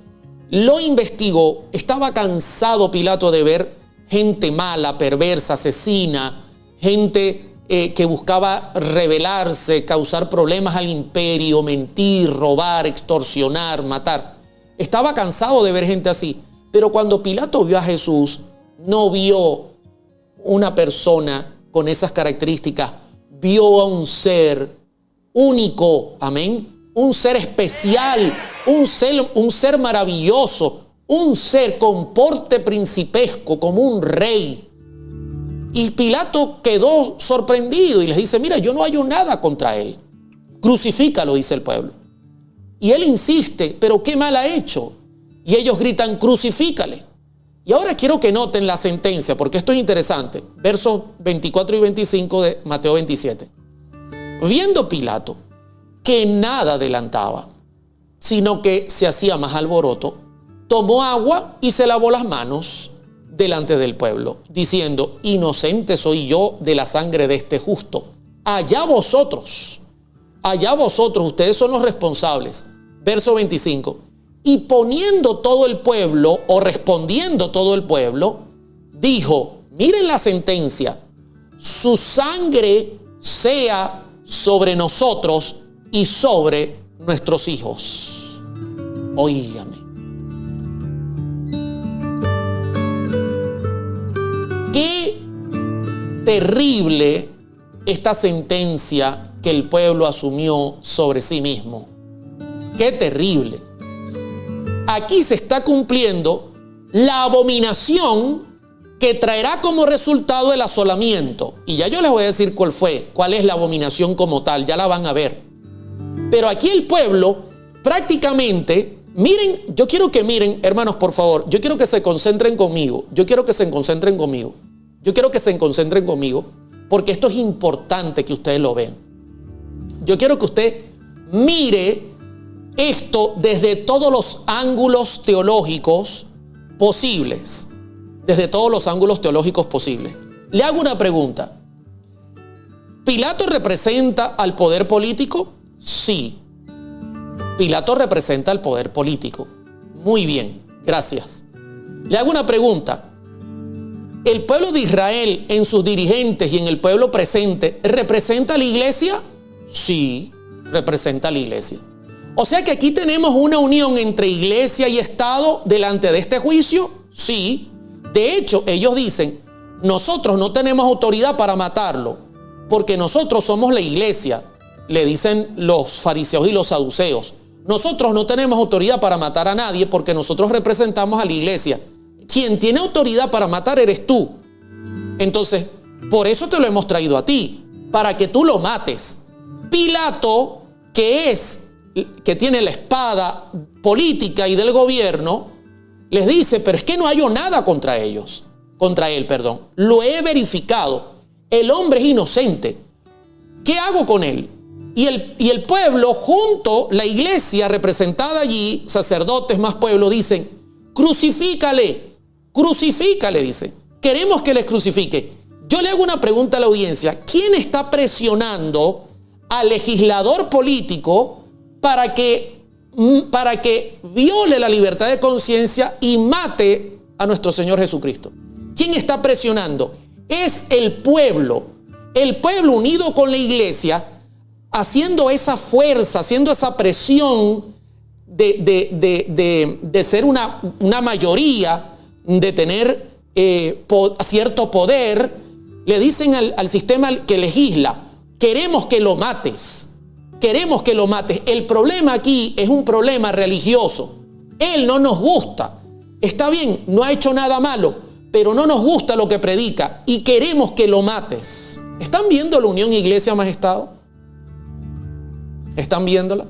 lo investigó. Estaba cansado Pilato de ver gente mala, perversa, asesina, gente que buscaba rebelarse, causar problemas al imperio, mentir, robar, extorsionar, matar. Estaba cansado de ver gente así. Pero cuando Pilato vio a Jesús, no vio una persona con esas características. Vio a un ser único, amén, un ser especial, un ser maravilloso, un ser con porte principesco, como un rey. Y Pilato quedó sorprendido y les dice: mira, yo no hallo nada contra él, crucifícalo, dice el pueblo. Y él insiste: pero ¿qué mal ha hecho? Y ellos gritan: crucifícale. Y ahora quiero que noten la sentencia, porque esto es interesante. Versos 24 y 25 de Mateo 27. Viendo Pilato que nada adelantaba, sino que se hacía más alboroto, tomó agua y se lavó las manos delante del pueblo, diciendo: inocente soy yo de la sangre de este justo. Allá vosotros, ustedes son los responsables. Verso 25. Y poniendo todo el pueblo, o respondiendo todo el pueblo, dijo: miren la sentencia, su sangre sea sobre nosotros y sobre nuestros hijos. Óigame. Qué terrible esta sentencia que el pueblo asumió sobre sí mismo. Qué terrible. aquí se está cumpliendo la abominación que traerá como resultado el asolamiento. Y ya yo les voy a decir cuál es la abominación como tal, ya la van a ver. Pero aquí el pueblo prácticamente, miren, yo quiero que miren, hermanos, por favor, yo quiero que se concentren conmigo, porque esto es importante que ustedes lo vean. Yo quiero que usted mire esto desde todos los ángulos teológicos posibles. Desde todos los ángulos teológicos posibles. Le hago una pregunta. ¿Pilato representa al poder político? Sí. Pilato representa al poder político. Muy bien, gracias. Le hago una pregunta. ¿El pueblo de Israel en sus dirigentes y en el pueblo presente representa a la iglesia? Sí, representa a la iglesia. O sea que aquí tenemos una unión entre iglesia y Estado delante de este juicio. Sí. De hecho, ellos dicen, nosotros no tenemos autoridad para matarlo, porque nosotros somos la iglesia, le dicen los fariseos y los saduceos. Nosotros no tenemos autoridad para matar a nadie porque nosotros representamos a la iglesia. Quien tiene autoridad para matar eres tú. Entonces, por eso te lo hemos traído a ti, para que tú lo mates. Pilato, que tiene la espada política y del gobierno, les dice, pero es que no hallo nada contra él. Lo he verificado. El hombre es inocente. ¿Qué hago con él? Y el pueblo, junto, la iglesia representada allí, sacerdotes más pueblo, dicen, crucifícale, dicen. Queremos que les crucifique. Yo le hago una pregunta a la audiencia. ¿Quién está presionando al legislador político para que viole la libertad de conciencia y mate a nuestro Señor Jesucristo? ¿Quién está presionando? Es el pueblo unido con la iglesia, haciendo esa fuerza, haciendo esa presión de ser una mayoría, de tener cierto poder. Le dicen al sistema que legisla, queremos que lo mates. El problema aquí es un problema religioso. Él no nos gusta. Está bien, no ha hecho nada malo, pero no nos gusta lo que predica y queremos que lo mates. ¿Están viendo la unión iglesia más Estado? ¿Están viéndola?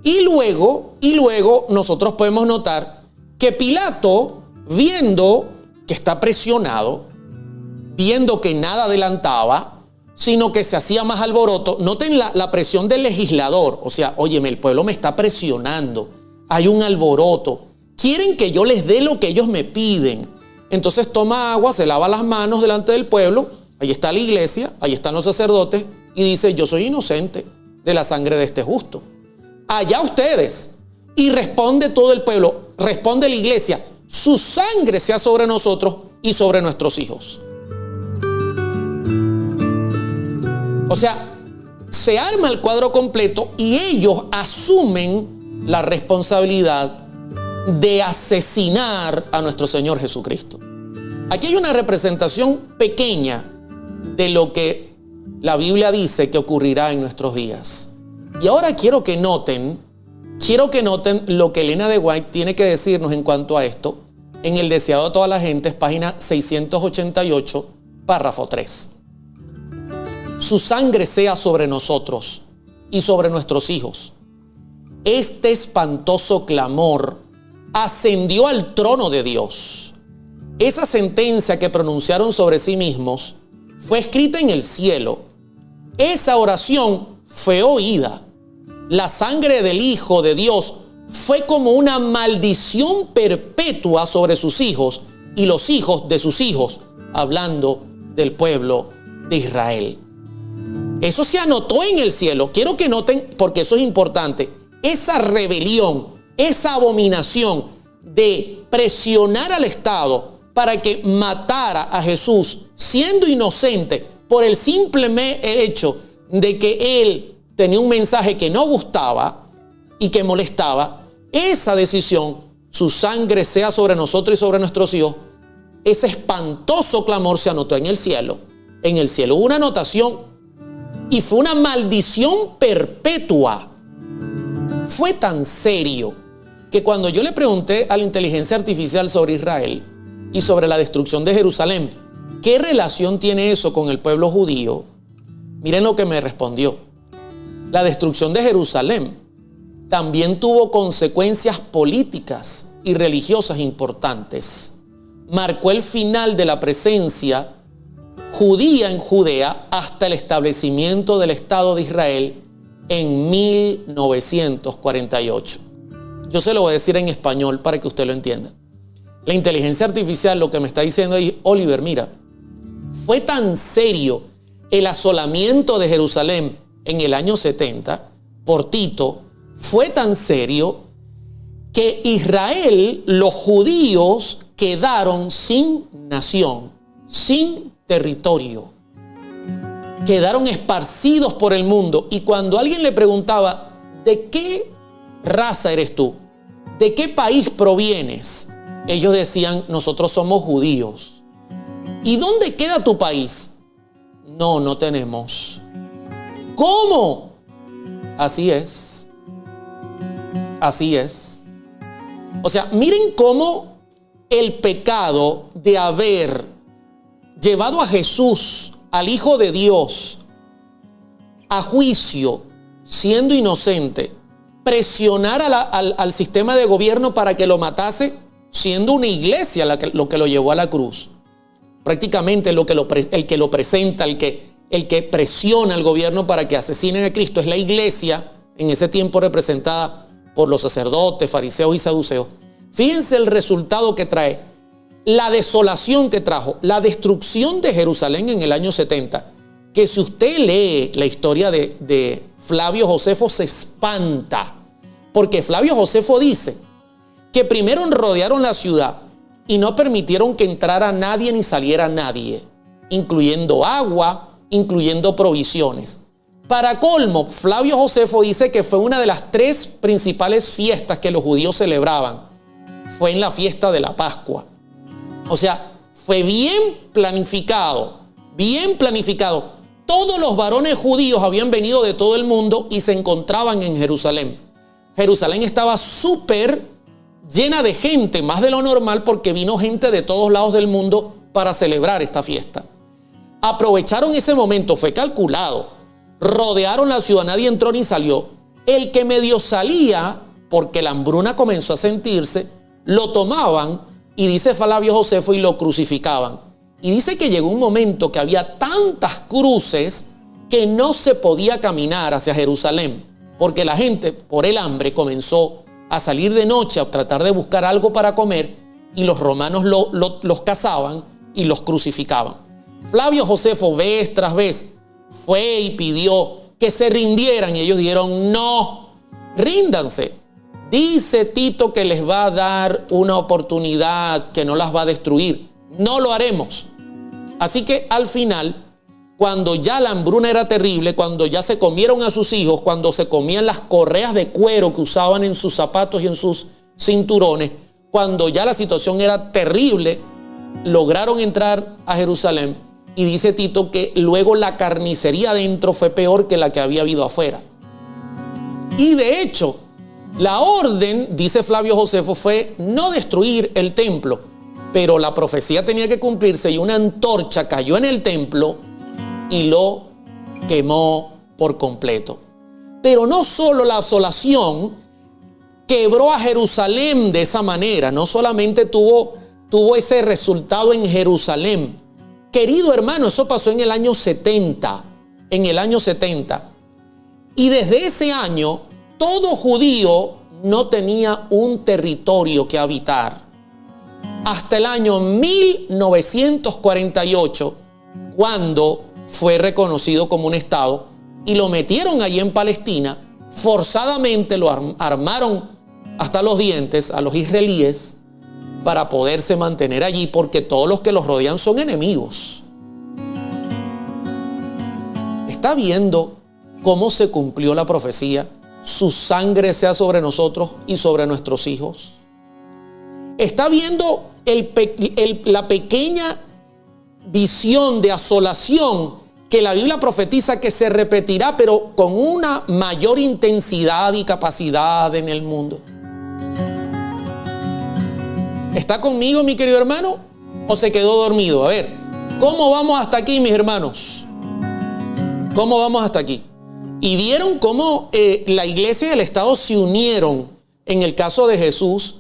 Y luego nosotros podemos notar que Pilato, viendo que está presionado, viendo que nada adelantaba, sino que se hacía más alboroto. Noten la presión del legislador. O sea, óyeme, el pueblo me está presionando. Hay un alboroto. Quieren que yo les dé lo que ellos me piden. Entonces toma agua, se lava las manos delante del pueblo. Ahí está la iglesia, ahí están los sacerdotes. Y dice, yo soy inocente de la sangre de este justo. Allá ustedes. Y responde todo el pueblo, responde la iglesia, su sangre sea sobre nosotros y sobre nuestros hijos. O sea, se arma el cuadro completo y ellos asumen la responsabilidad de asesinar a nuestro Señor Jesucristo. Aquí hay una representación pequeña de lo que la Biblia dice que ocurrirá en nuestros días. Y ahora quiero que noten lo que Elena de White tiene que decirnos en cuanto a esto en El deseado de toda la gente, página 688, párrafo 3. Su sangre sea sobre nosotros y sobre nuestros hijos. Este espantoso clamor ascendió al trono de Dios. Esa sentencia que pronunciaron sobre sí mismos fue escrita en el cielo. Esa oración fue oída. La sangre del Hijo de Dios fue como una maldición perpetua sobre sus hijos y los hijos de sus hijos, hablando del pueblo de Israel. Eso se anotó en el cielo. Quiero que noten, porque eso es importante, esa rebelión, esa abominación de presionar al Estado para que matara a Jesús siendo inocente por el simple hecho de que él tenía un mensaje que no gustaba y que molestaba. Esa decisión, su sangre sea sobre nosotros y sobre nuestros hijos, ese espantoso clamor se anotó en el cielo. En el cielo hubo una anotación y fue una maldición perpetua. fue tan serio que cuando yo le pregunté a la inteligencia artificial sobre Israel y sobre la destrucción de Jerusalén, ¿qué relación tiene eso con el pueblo judío? Miren lo que me respondió. La destrucción de Jerusalén también tuvo consecuencias políticas y religiosas importantes. Marcó el final de la presencia judía en Judea hasta el establecimiento del Estado de Israel en 1948. Yo se lo voy a decir en español para que usted lo entienda. La inteligencia artificial lo que me está diciendo es, Oliver, mira, fue tan serio el asolamiento de Jerusalén en el año 70 por Tito, fue tan serio que Israel, los judíos, quedaron sin nación, sin territorio. Quedaron esparcidos por el mundo. Y cuando alguien le preguntaba, ¿de qué raza eres tú? ¿De qué país provienes? Ellos decían, nosotros somos judíos. ¿Y dónde queda tu país? No, no tenemos. ¿Cómo? Así es. Así es. O sea, miren cómo el pecado de haber llevado a Jesús, al Hijo de Dios, a juicio, siendo inocente, presionar al sistema de gobierno para que lo matase, siendo una iglesia lo que lo llevó a la cruz. Prácticamente el que lo presenta, el que presiona al gobierno para que asesinen a Cristo es la iglesia, en ese tiempo representada por los sacerdotes, fariseos y saduceos. Fíjense el resultado que trae, la desolación que trajo, la destrucción de Jerusalén en el año 70, que si usted lee la historia de Flavio Josefo se espanta, porque Flavio Josefo dice que primero rodearon la ciudad y no permitieron que entrara nadie ni saliera nadie, incluyendo agua, incluyendo provisiones. Para colmo, Flavio Josefo dice que fue una de las 3 principales fiestas que los judíos celebraban. Fue en la fiesta de la Pascua. O sea, fue bien planificado, bien planificado. Todos los varones judíos habían venido de todo el mundo y se encontraban en Jerusalén. Jerusalén estaba súper llena de gente, más de lo normal, porque vino gente de todos lados del mundo para celebrar esta fiesta. Aprovecharon ese momento, fue calculado. Rodearon la ciudad, nadie entró ni salió. El que medio salía, porque la hambruna comenzó a sentirse, lo tomaban y dice Flavio Josefo y lo crucificaban. Y dice que llegó un momento que había tantas cruces que no se podía caminar hacia Jerusalén, porque la gente por el hambre comenzó a salir de noche a tratar de buscar algo para comer y los romanos los cazaban y los crucificaban. Flavio Josefo vez tras vez fue y pidió que se rindieran y ellos dijeron no, ríndanse. Dice Tito que les va a dar una oportunidad, que no las va a destruir. No lo haremos. Así que al final, cuando ya la hambruna era terrible, cuando ya se comieron a sus hijos, cuando se comían las correas de cuero que usaban en sus zapatos y en sus cinturones, cuando ya la situación era terrible, lograron entrar a Jerusalén. Y dice Tito que luego la carnicería adentro fue peor que la que había habido afuera. Y de hecho, la orden, dice Flavio Josefo, fue no destruir el templo, pero la profecía tenía que cumplirse y una antorcha cayó en el templo y lo quemó por completo. Pero no solo la asolación quebró a Jerusalén de esa manera, no solamente tuvo ese resultado en Jerusalén. Querido hermano, eso pasó en el año 70, Y desde ese año, todo judío no tenía un territorio que habitar. Hasta el año 1948, cuando fue reconocido como un estado y lo metieron allí en Palestina, forzadamente lo armaron hasta los dientes a los israelíes para poderse mantener allí, porque todos los que los rodean son enemigos. ¿Está viendo cómo se cumplió la profecía? Su sangre sea sobre nosotros y sobre nuestros hijos. Está viendo la pequeña visión de asolación que la Biblia profetiza que se repetirá, pero con una mayor intensidad y capacidad en el mundo. ¿Está conmigo, mi querido hermano? ¿O se quedó dormido? A ver, ¿cómo vamos hasta aquí, mis hermanos? ¿Cómo vamos hasta aquí? Y vieron cómo la iglesia y el Estado se unieron en el caso de Jesús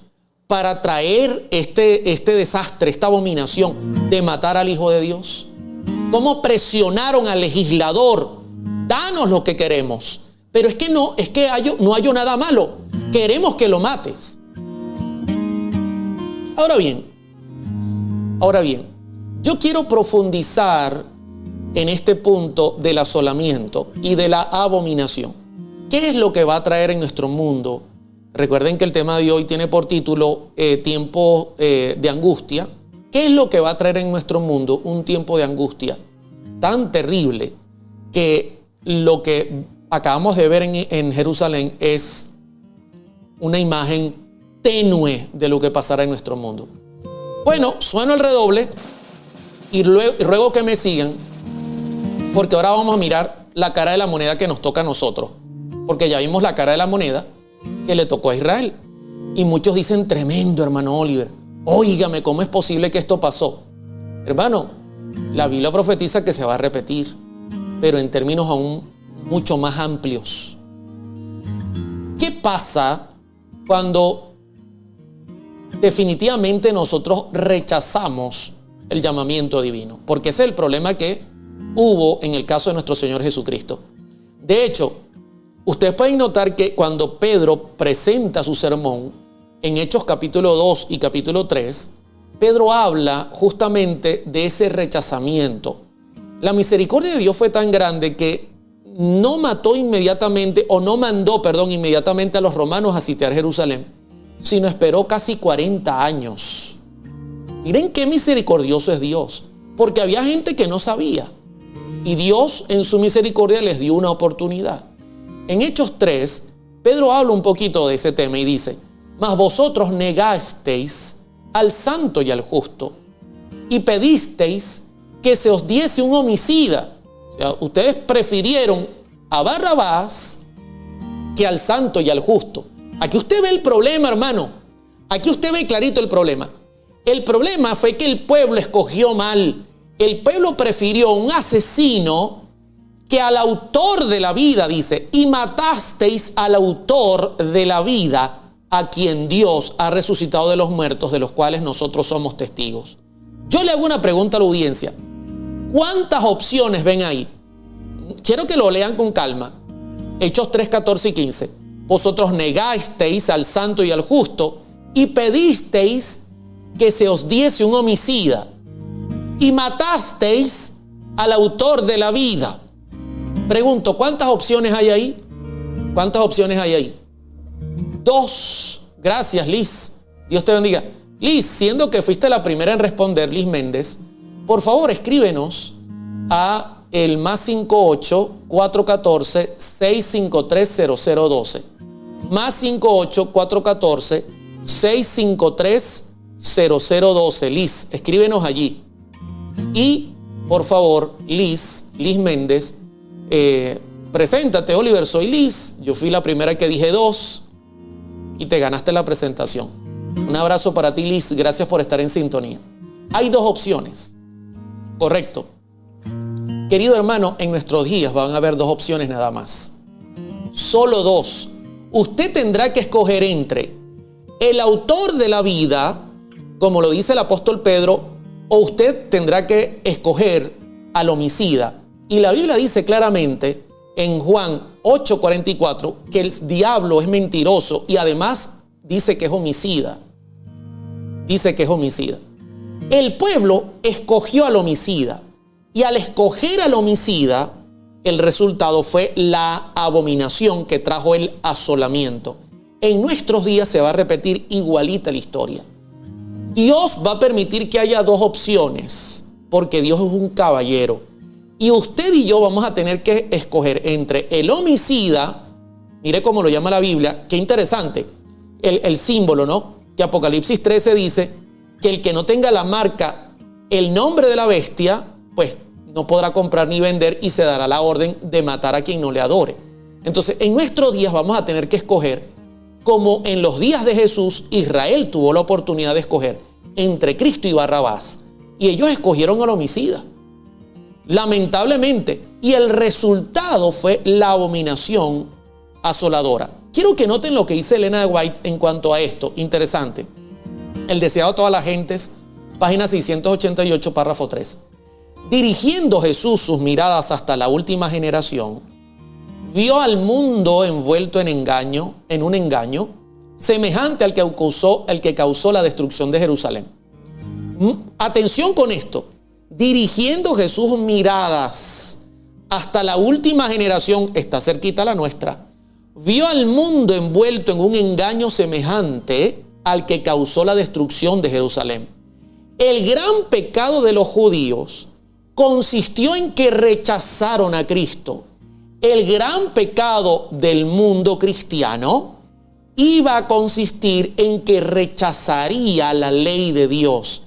para traer este desastre, esta abominación de matar al Hijo de Dios. Cómo presionaron al legislador: danos lo que queremos. Pero es que no hay nada malo. Queremos que lo mates. Ahora bien, yo quiero profundizar en este punto del asolamiento y de la abominación. ¿Qué es lo que va a traer en nuestro mundo? Recuerden que el tema de hoy tiene por título tiempo de angustia. ¿Qué es lo que va a traer en nuestro mundo un tiempo de angustia tan terrible que lo que acabamos de ver en Jerusalén es una imagen tenue de lo que pasará en nuestro mundo? Bueno, sueno el redoble y ruego que me sigan, porque ahora vamos a mirar la cara de la moneda que nos toca a nosotros, porque ya vimos la cara de la moneda que le tocó a Israel. Y muchos dicen: tremendo, hermano Oliver, óigame, ¿cómo es posible que esto pasó? Hermano, la Biblia profetiza que se va a repetir, pero en términos aún mucho más amplios. ¿Qué pasa cuando definitivamente nosotros rechazamos el llamamiento divino? Porque ese es el problema que hubo en el caso de nuestro Señor Jesucristo. De hecho, ustedes pueden notar que cuando Pedro presenta su sermón en Hechos capítulo 2 y capítulo 3, Pedro habla justamente de ese rechazamiento. La misericordia de Dios fue tan grande que no mandó inmediatamente a los romanos a sitiar Jerusalén, sino esperó casi 40 años. Miren qué misericordioso es Dios, porque había gente que no sabía, y Dios en su misericordia les dio una oportunidad. En Hechos 3, Pedro habla un poquito de ese tema y dice: mas vosotros negasteis al santo y al justo, y pedisteis que se os diese un homicida. O sea, ustedes prefirieron a Barrabás que al santo y al justo. Aquí usted ve el problema, hermano. Aquí usted ve clarito el problema. El problema fue que el pueblo escogió mal. El pueblo prefirió un asesino que al autor de la vida, dice, y matasteis al autor de la vida, a quien Dios ha resucitado de los muertos, de los cuales nosotros somos testigos. Yo le hago una pregunta a la audiencia. ¿Cuántas opciones ven ahí? Quiero que lo lean con calma. Hechos 3, 14 y 15. Vosotros negasteis al santo y al justo y pedisteis que se os diese un homicida y matasteis al autor de la vida. Pregunto, ¿cuántas opciones hay ahí? ¿Cuántas opciones hay ahí? 2. Gracias, Liz. Dios te bendiga. Liz, siendo que fuiste la primera en responder, Liz Méndez, por favor escríbenos a el +58 414 653 0012. +58 414 653 0012. Liz, escríbenos allí. Y por favor, Liz Méndez, preséntate. Oliver, soy Liz. Yo fui la primera que dije 2 y te ganaste la presentación. Un abrazo para ti, Liz. Gracias por estar en sintonía. Hay 2 opciones. Correcto. Querido hermano, en nuestros días van a haber 2 opciones nada más. Solo 2. Usted tendrá que escoger entre el autor de la vida, como lo dice el apóstol Pedro, o usted tendrá que escoger al homicida. Y la Biblia dice claramente en Juan 8:44 que el diablo es mentiroso y además dice que es homicida. Dice que es homicida. El pueblo escogió al homicida y al escoger al homicida, el resultado fue la abominación que trajo el asolamiento. En nuestros días se va a repetir igualita la historia. Dios va a permitir que haya 2 opciones, porque Dios es un caballero. Y usted y yo vamos a tener que escoger entre el homicida, mire cómo lo llama la Biblia, qué interesante, el símbolo, ¿no? Que Apocalipsis 13 dice que el que no tenga la marca, el nombre de la bestia, pues no podrá comprar ni vender y se dará la orden de matar a quien no le adore. Entonces, en nuestros días vamos a tener que escoger, como en los días de Jesús, Israel tuvo la oportunidad de escoger entre Cristo y Barrabás. Y ellos escogieron al homicida, lamentablemente. Y el resultado fue la abominación asoladora. Quiero que noten lo que dice Elena de White en cuanto a esto. Interesante. El deseado de todas las gentes, página 688, párrafo 3. Dirigiendo Jesús sus miradas hasta la última generación, vio al mundo envuelto en un engaño semejante al que causó la destrucción de Jerusalén. Atención con esto. Dirigiendo Jesús miradas hasta la última generación, está cerquita a la nuestra, vio al mundo envuelto en un engaño semejante al que causó la destrucción de Jerusalén. El gran pecado de los judíos consistió en que rechazaron a Cristo. El gran pecado del mundo cristiano iba a consistir en que rechazaría la ley de Dios,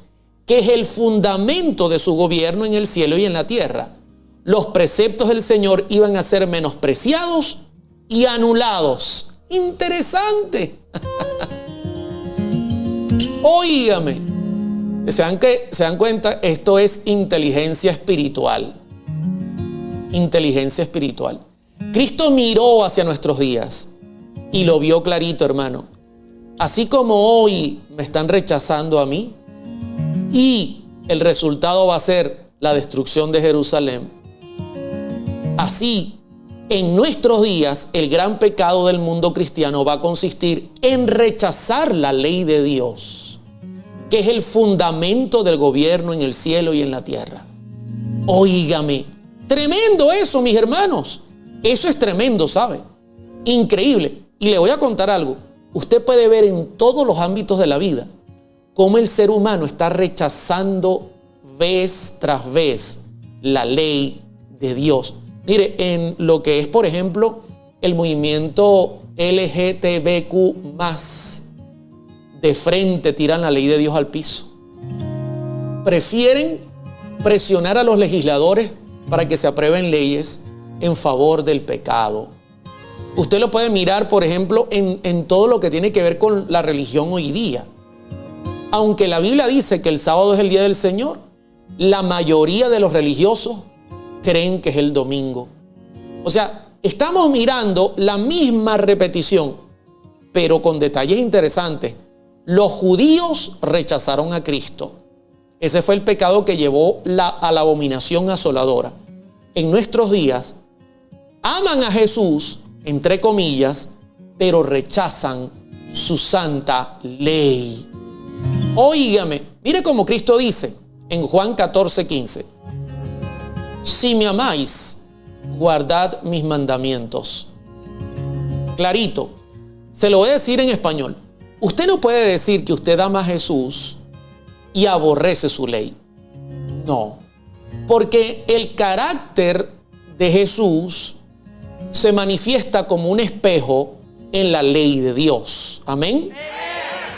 que es el fundamento de su gobierno en el cielo y en la tierra. Los preceptos del Señor iban a ser menospreciados y anulados. Interesante. Óigame. ¿Se dan cuenta? Esto es inteligencia espiritual. Inteligencia espiritual. Cristo miró hacia nuestros días y lo vio clarito, hermano. Así como hoy me están rechazando a mí y el resultado va a ser la destrucción de Jerusalén, así en nuestros días el gran pecado del mundo cristiano va a consistir en rechazar la ley de Dios, que es el fundamento del gobierno en el cielo y en la tierra. Óigame, tremendo eso, mis hermanos. Eso es tremendo, ¿sabe? Increíble. Y le voy a contar algo. Usted puede ver en todos los ámbitos de la vida cómo el ser humano está rechazando vez tras vez la ley de Dios. Mire, en lo que es, por ejemplo, el movimiento LGTBQ+, de frente tiran la ley de Dios al piso. Prefieren presionar a los legisladores para que se aprueben leyes en favor del pecado. Usted lo puede mirar, por ejemplo, en todo lo que tiene que ver con la religión hoy día. Aunque la Biblia dice que el sábado es el día del Señor, la mayoría de los religiosos creen que es el domingo. O sea, estamos mirando la misma repetición, pero con detalles interesantes. Los judíos rechazaron a Cristo. Ese fue el pecado que llevó a la abominación asoladora. En nuestros días, aman a Jesús, entre comillas, pero rechazan su santa ley. Óigame, mire cómo Cristo dice en Juan 14:15. Si me amáis, guardad mis mandamientos. Clarito, se lo voy a decir en español. Usted no puede decir que usted ama a Jesús y aborrece su ley. No, porque el carácter de Jesús se manifiesta como un espejo en la ley de Dios. Amén.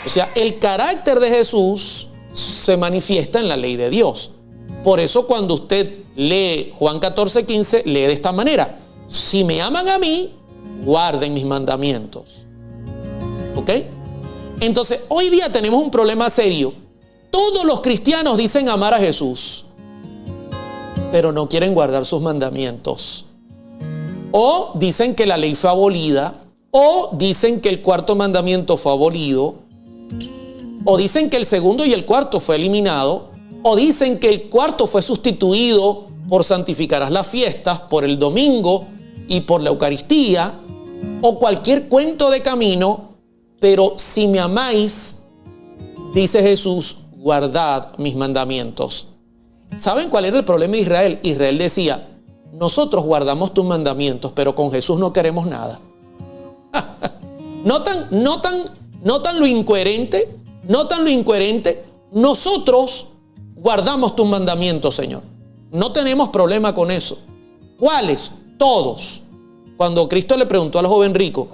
O sea, el carácter de Jesús se manifiesta en la ley de Dios. Por eso cuando usted lee Juan 14:15, lee de esta manera: si me aman a mí, guarden mis mandamientos. ¿Ok? Entonces, hoy día tenemos un problema serio. Todos los cristianos dicen amar a Jesús, pero no quieren guardar sus mandamientos. O dicen que la ley fue abolida, o dicen que el cuarto mandamiento fue abolido, o dicen que el segundo y el cuarto fue eliminado, o dicen que el cuarto fue sustituido por santificarás las fiestas, por el domingo y por la Eucaristía, o cualquier cuento de camino. Pero si me amáis, dice Jesús, guardad mis mandamientos. ¿Saben cuál era el problema de Israel? Israel decía: nosotros guardamos tus mandamientos, pero con Jesús no queremos nada. ¿Notan lo incoherente? ¿Notan lo incoherente? Nosotros guardamos tus mandamientos, Señor. No tenemos problema con eso. ¿Cuáles? Todos. Cuando Cristo le preguntó al joven rico,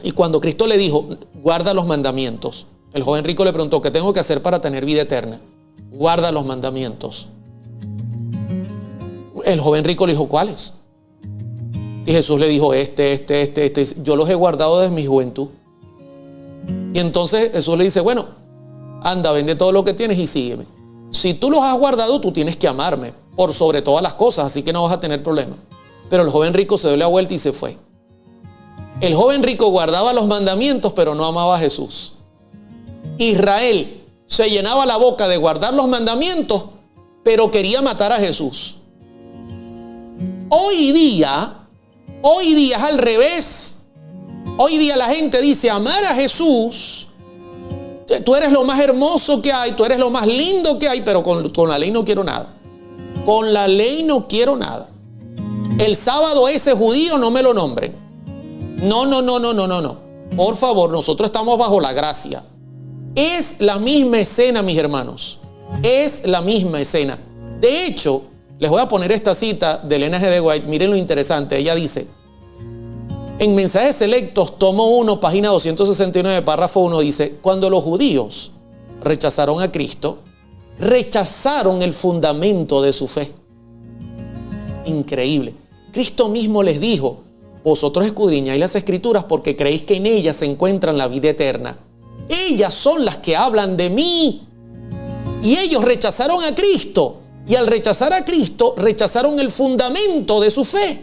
y cuando Cristo le dijo, guarda los mandamientos, el joven rico le preguntó, ¿qué tengo que hacer para tener vida eterna? Guarda los mandamientos. El joven rico le dijo, ¿cuáles? Y Jesús le dijo, yo los he guardado desde mi juventud. Y entonces Jesús le dice, bueno, anda, vende todo lo que tienes y sígueme. Si tú los has guardado, tú tienes que amarme por sobre todas las cosas, así que no vas a tener problema. Pero el joven rico se dio la vuelta y se fue. El joven rico guardaba los mandamientos, pero no amaba a Jesús. Israel se llenaba la boca de guardar los mandamientos, pero quería matar a Jesús. Hoy día es al revés. Hoy día la gente dice amar a Jesús. Tú eres lo más hermoso que hay, tú eres lo más lindo que hay, pero con la ley no quiero nada. Con la ley no quiero nada. El sábado ese judío no me lo nombren. No. Por favor, nosotros estamos bajo la gracia. Es la misma escena, mis hermanos. Es la misma escena. De hecho, les voy a poner esta cita de Elena G. de White. Miren lo interesante. Ella dice, en Mensajes Selectos, tomo 1, página 269, párrafo 1, dice, cuando los judíos rechazaron a Cristo, rechazaron el fundamento de su fe. Increíble. Cristo mismo les dijo, vosotros escudriñáis las Escrituras porque creéis que en ellas se encuentra la vida eterna. Ellas son las que hablan de mí. Y ellos rechazaron a Cristo. Y al rechazar a Cristo, rechazaron el fundamento de su fe.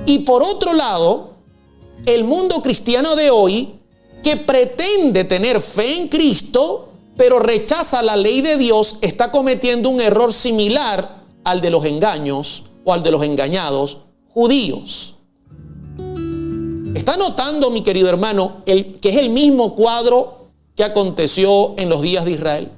Y por otro lado, el mundo cristiano de hoy, que pretende tener fe en Cristo, pero rechaza la ley de Dios, está cometiendo un error similar al de los engaños o al de los engañados judíos. ¿Está notando, mi querido hermano, que es el mismo cuadro que aconteció en los días de Israel?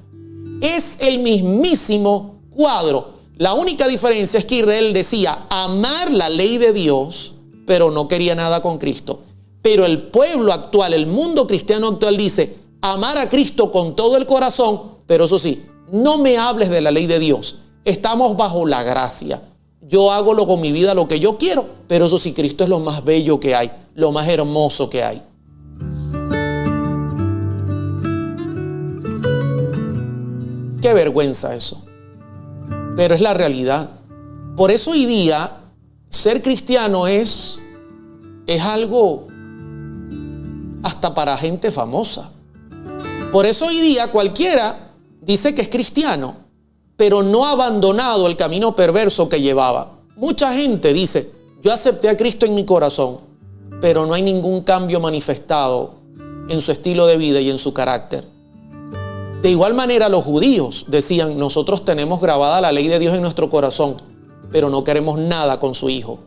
Es el mismísimo cuadro. La única diferencia es que Israel decía amar la ley de Dios, pero no quería nada con Cristo. Pero el pueblo actual, el mundo cristiano actual dice amar a Cristo con todo el corazón, pero eso sí, no me hables de la ley de Dios. Estamos bajo la gracia. Yo hago con mi vida lo que yo quiero, pero eso sí, Cristo es lo más bello que hay, lo más hermoso que hay. Qué vergüenza eso. Pero es la realidad. Por eso hoy día ser cristiano es algo hasta para gente famosa. Por eso hoy día cualquiera dice que es cristiano, pero no ha abandonado el camino perverso que llevaba. Mucha gente dice, yo acepté a Cristo en mi corazón, pero no hay ningún cambio manifestado en su estilo de vida y en su carácter. De igual manera, los judíos decían, nosotros tenemos grabada la ley de Dios en nuestro corazón, pero no queremos nada con su Hijo.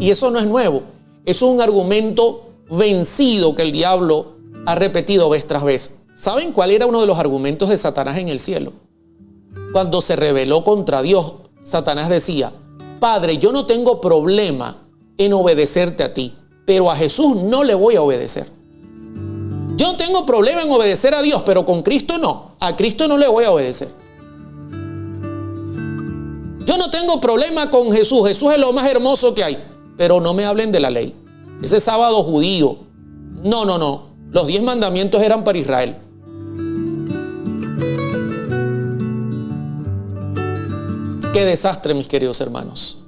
Y eso no es nuevo. Eso es un argumento vencido que el diablo ha repetido vez tras vez. ¿Saben cuál era uno de los argumentos de Satanás en el cielo? Cuando se rebeló contra Dios, Satanás decía, Padre, yo no tengo problema en obedecerte a ti, pero a Jesús no le voy a obedecer. Yo no tengo problema en obedecer a Dios, pero con Cristo no. A Cristo no le voy a obedecer. Yo no tengo problema con Jesús. Jesús es lo más hermoso que hay. Pero no me hablen de la ley. Ese sábado judío. No. Los 10 mandamientos eran para Israel. Qué desastre, mis queridos hermanos.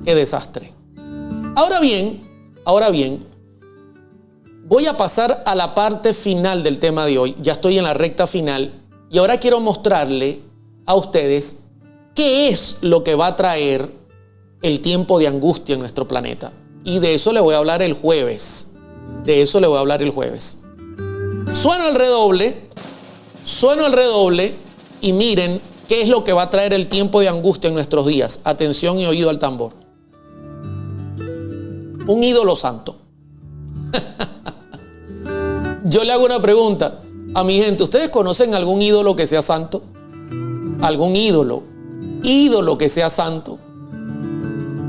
Qué desastre. Ahora bien, voy a pasar a la parte final del tema de hoy. Ya estoy en la recta final y ahora quiero mostrarle a ustedes qué es lo que va a traer el tiempo de angustia en nuestro planeta. Y de eso le voy a hablar el jueves. Sueno el redoble y miren qué es lo que va a traer el tiempo de angustia en nuestros días. Atención y oído al tambor. Un ídolo santo. Yo le hago una pregunta a mi gente. ¿Ustedes conocen algún ídolo que sea santo? ¿Algún ídolo que sea santo?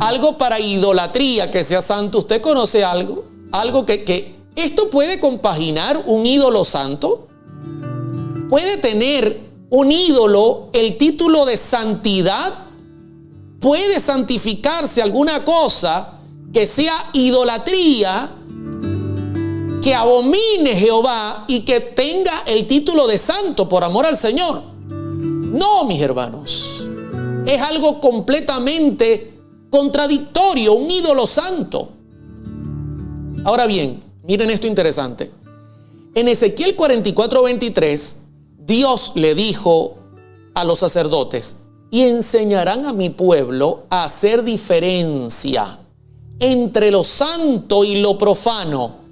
Algo para idolatría que sea santo. ¿Usted conoce algo? Algo que esto puede compaginar un ídolo santo. ¿Puede tener un ídolo el título de santidad? ¿Puede santificarse alguna cosa que sea idolatría, que abomine Jehová y que tenga el título de santo por amor al Señor? No, mis hermanos. Es algo completamente contradictorio, un ídolo santo. Ahora bien, miren esto interesante. En Ezequiel 44:23, Dios le dijo a los sacerdotes: y enseñarán a mi pueblo a hacer diferencia entre lo santo y lo profano.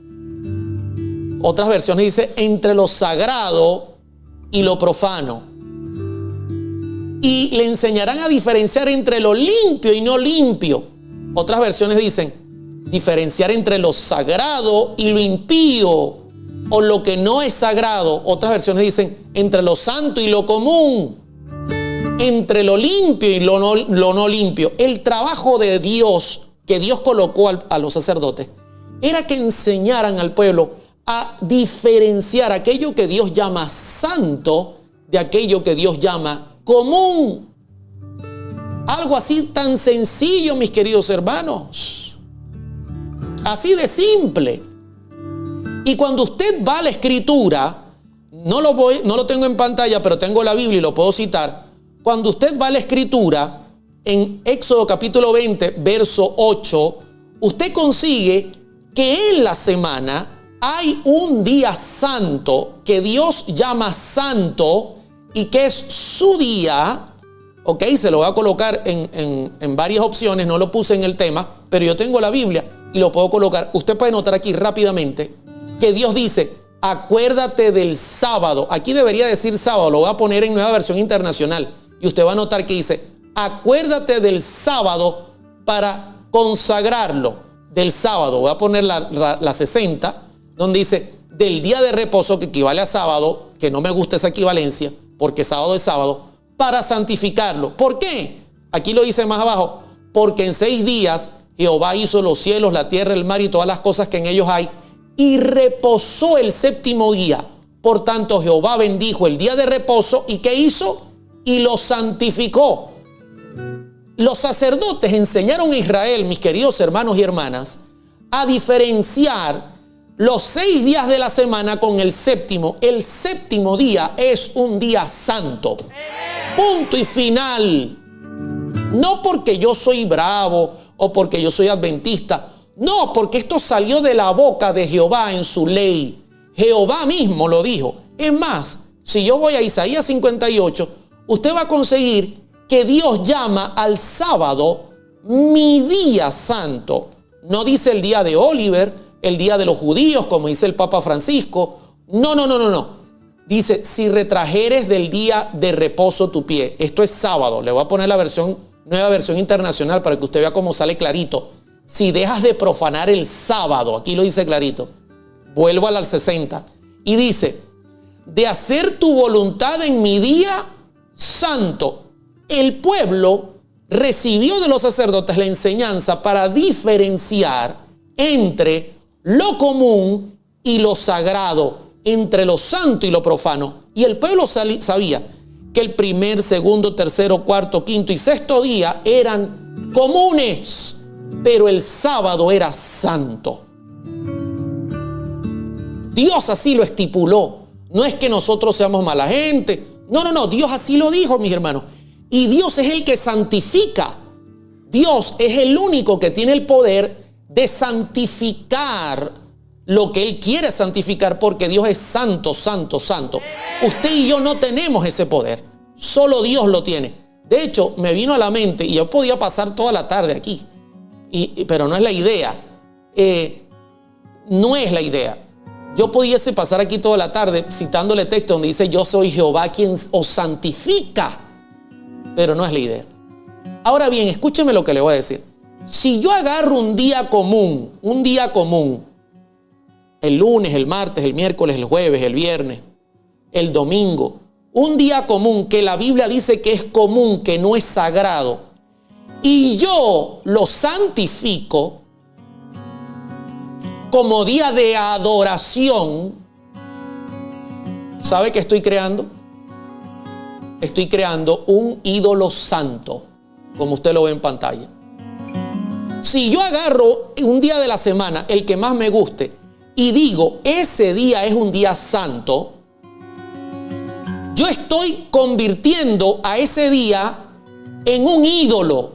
Otras versiones dicen entre lo sagrado y lo profano. Y le enseñarán a diferenciar entre lo limpio y no limpio. Otras versiones dicen diferenciar entre lo sagrado y lo impío, o lo que no es sagrado. Otras versiones dicen entre lo santo y lo común, entre lo limpio y lo no limpio. El trabajo de Dios, que Dios colocó a los sacerdotes, era que enseñaran al pueblo a diferenciar aquello que Dios llama santo de aquello que Dios llama común. Algo así tan sencillo, mis queridos hermanos. Así de simple. Y cuando usted va a la Escritura, no lo tengo en pantalla, pero tengo la Biblia y lo puedo citar. Cuando usted va a la Escritura, en Éxodo capítulo 20, verso 8, usted consigue que en la semana hay un día santo que Dios llama santo y que es su día. Ok, se lo voy a colocar en varias opciones, no lo puse en el tema, pero yo tengo la Biblia y lo puedo colocar. Usted puede notar aquí rápidamente que Dios dice: acuérdate del sábado. Aquí debería decir sábado, lo voy a poner en Nueva Versión Internacional. Y usted va a notar que dice: acuérdate del sábado para consagrarlo. Del sábado, voy a poner la 60, donde dice del día de reposo, que equivale a sábado, que no me gusta esa equivalencia, porque sábado es sábado, para santificarlo. ¿Por qué? Aquí lo dice más abajo: porque en 6 días Jehová hizo los cielos, la tierra, el mar y todas las cosas que en ellos hay, y reposó el 7º día. Por tanto, Jehová bendijo el día de reposo. ¿Y qué hizo? Y lo santificó. Los sacerdotes enseñaron a Israel, mis queridos hermanos y hermanas, a diferenciar los 6 días de la semana con el 7º. El 7º día es un día santo. Punto y final. No porque yo soy bravo o porque yo soy adventista. No, porque esto salió de la boca de Jehová en su ley. Jehová mismo lo dijo. Es más, si yo voy a Isaías 58, usted va a conseguir que Dios llama al sábado mi día santo. No dice el día de Oliver, el día de los judíos, como dice el Papa Francisco. No. Dice: si retrajeres del día de reposo tu pie. Esto es sábado. Le voy a poner la Nueva Versión Internacional para que usted vea cómo sale clarito. Si dejas de profanar el sábado, aquí lo dice clarito. Vuelvo al 60 y dice: de hacer tu voluntad en mi día santo. El pueblo recibió de los sacerdotes la enseñanza para diferenciar entre lo común y lo sagrado, entre lo santo y lo profano. Y el pueblo sabía que el primer, segundo, tercero, cuarto, quinto y sexto día eran comunes, pero el sábado era santo. Dios así lo estipuló. No es que nosotros seamos mala gente. No. Dios así lo dijo, mis hermanos. Y Dios es el que santifica. Dios es el único que tiene el poder de santificar lo que Él quiere santificar, porque Dios es santo, santo, santo. Usted y yo no tenemos ese poder. Solo Dios lo tiene. De hecho, me vino a la mente, y yo podía pasar toda la tarde aquí, pero no es la idea. No es la idea. Yo pudiese pasar aquí toda la tarde citándole texto donde dice: yo soy Jehová quien os santifica. Pero no es la idea. Ahora bien, escúcheme lo que le voy a decir. Si yo agarro un día común, el lunes, el martes, el miércoles, el jueves, el viernes, el domingo, un día común que la Biblia dice que es común, que no es sagrado, y yo lo santifico como día de adoración, ¿sabe qué estoy creando? Estoy creando un ídolo santo, como usted lo ve en pantalla. Si yo agarro un día de la semana, el que más me guste, y digo, ese día es un día santo, yo estoy convirtiendo a ese día en un ídolo,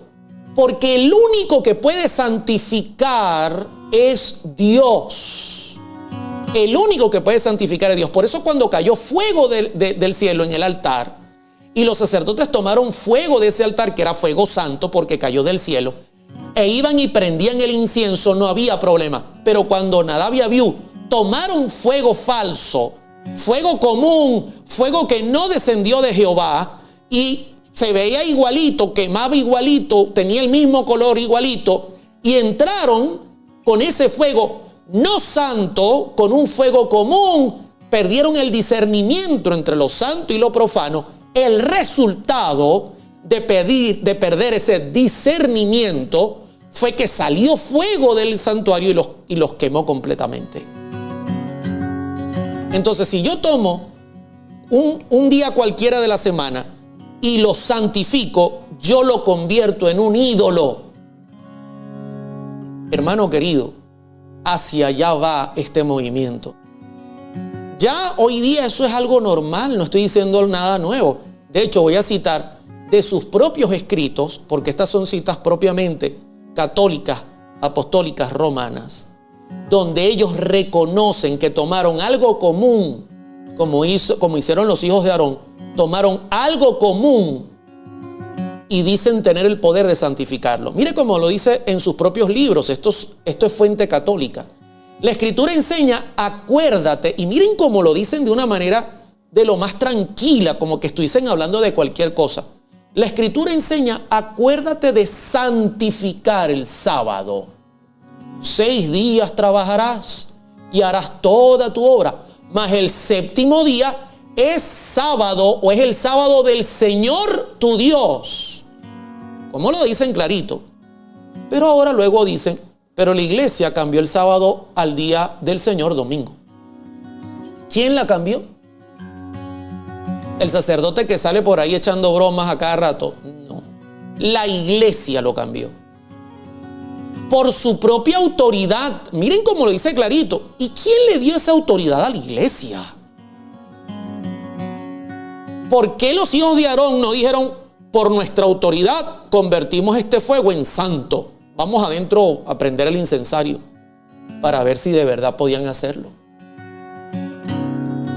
porque el único que puede santificar es Dios. El único que puede santificar es Dios. Por eso cuando cayó fuego del cielo en el altar y los sacerdotes tomaron fuego de ese altar, que era fuego santo porque cayó del cielo, e iban y prendían el incienso, no había problema. Pero cuando Nadab y Abiú tomaron fuego falso, fuego común, fuego que no descendió de Jehová, y se veía igualito, quemaba igualito, tenía el mismo color igualito, y entraron con ese fuego no santo, con un fuego común, perdieron el discernimiento entre lo santo y lo profano. El resultado de perder ese discernimiento fue que salió fuego del santuario y los quemó completamente. Entonces, si yo tomo un día cualquiera de la semana y lo santifico, yo lo convierto en un ídolo. Hermano querido, hacia allá va este movimiento. Ya hoy día eso es algo normal, no estoy diciendo nada nuevo. De hecho, voy a citar de sus propios escritos, porque estas son citas propiamente católicas, apostólicas, romanas, donde ellos reconocen que tomaron algo común, como hicieron los hijos de Aarón, tomaron algo común y dicen tener el poder de santificarlo. Mire cómo lo dice en sus propios libros. Esto es fuente católica. La Escritura enseña, acuérdate, y miren cómo lo dicen de una manera de lo más tranquila, como que estuviesen hablando de cualquier cosa. La Escritura enseña, acuérdate de santificar el sábado. 6 días trabajarás y harás toda tu obra, mas el séptimo día es sábado, o es el sábado del Señor tu Dios. Como lo dicen clarito. Pero ahora luego dicen, pero la iglesia cambió el sábado al día del Señor, domingo. ¿Quién la cambió? ¿El sacerdote que sale por ahí echando bromas a cada rato? No. La iglesia lo cambió. Por su propia autoridad. Miren cómo lo dice clarito. ¿Y quién le dio esa autoridad a la iglesia? ¿Por qué los hijos de Aarón no dijeron, por nuestra autoridad convertimos este fuego en santo? Vamos adentro a prender el incensario para ver si de verdad podían hacerlo.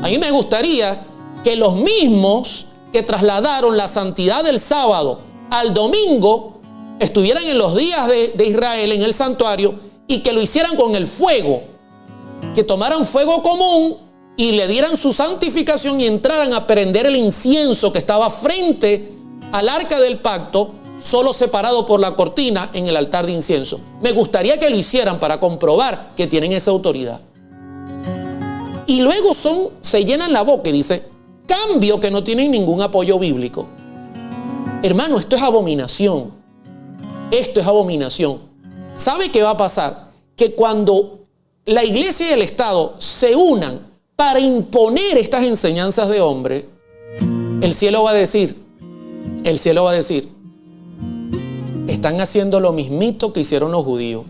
A mí me gustaría que los mismos que trasladaron la santidad del sábado al domingo estuvieran en los días de Israel en el santuario y que lo hicieran con el fuego, que tomaran fuego común y le dieran su santificación y entraran a prender el incienso que estaba frente al arca del pacto, solo separado por la cortina en el altar de incienso. Me gustaría que lo hicieran para comprobar que tienen esa autoridad. Y luego se llenan la boca y dicen, cambio que no tienen ningún apoyo bíblico. Hermano, esto es abominación. Esto es abominación. ¿Sabe qué va a pasar? Que cuando la iglesia y el Estado se unan para imponer estas enseñanzas de hombre, el cielo va a decir, están haciendo lo mismito que hicieron los judíos.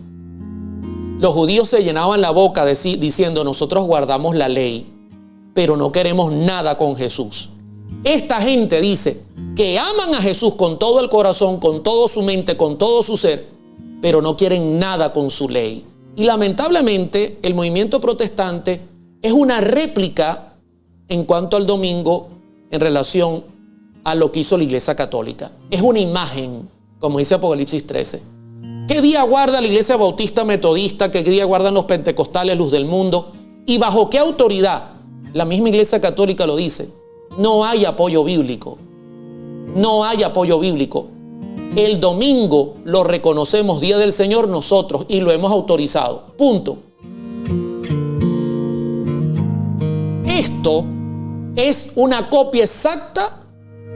Los judíos se llenaban la boca diciendo, nosotros guardamos la ley, pero no queremos nada con Jesús. Esta gente dice que aman a Jesús con todo el corazón, con toda su mente, con todo su ser, pero no quieren nada con su ley. Y lamentablemente el movimiento protestante es una réplica en cuanto al domingo en relación a lo que hizo la Iglesia Católica. Es una imagen, como dice Apocalipsis 13. ¿Qué día guarda la Iglesia Bautista Metodista? ¿Qué día guardan los pentecostales, Luz del Mundo? ¿Y bajo qué autoridad? La misma Iglesia Católica lo dice. No hay apoyo bíblico. No hay apoyo bíblico. El domingo lo reconocemos Día del Señor nosotros y lo hemos autorizado. Punto. Esto es una copia exacta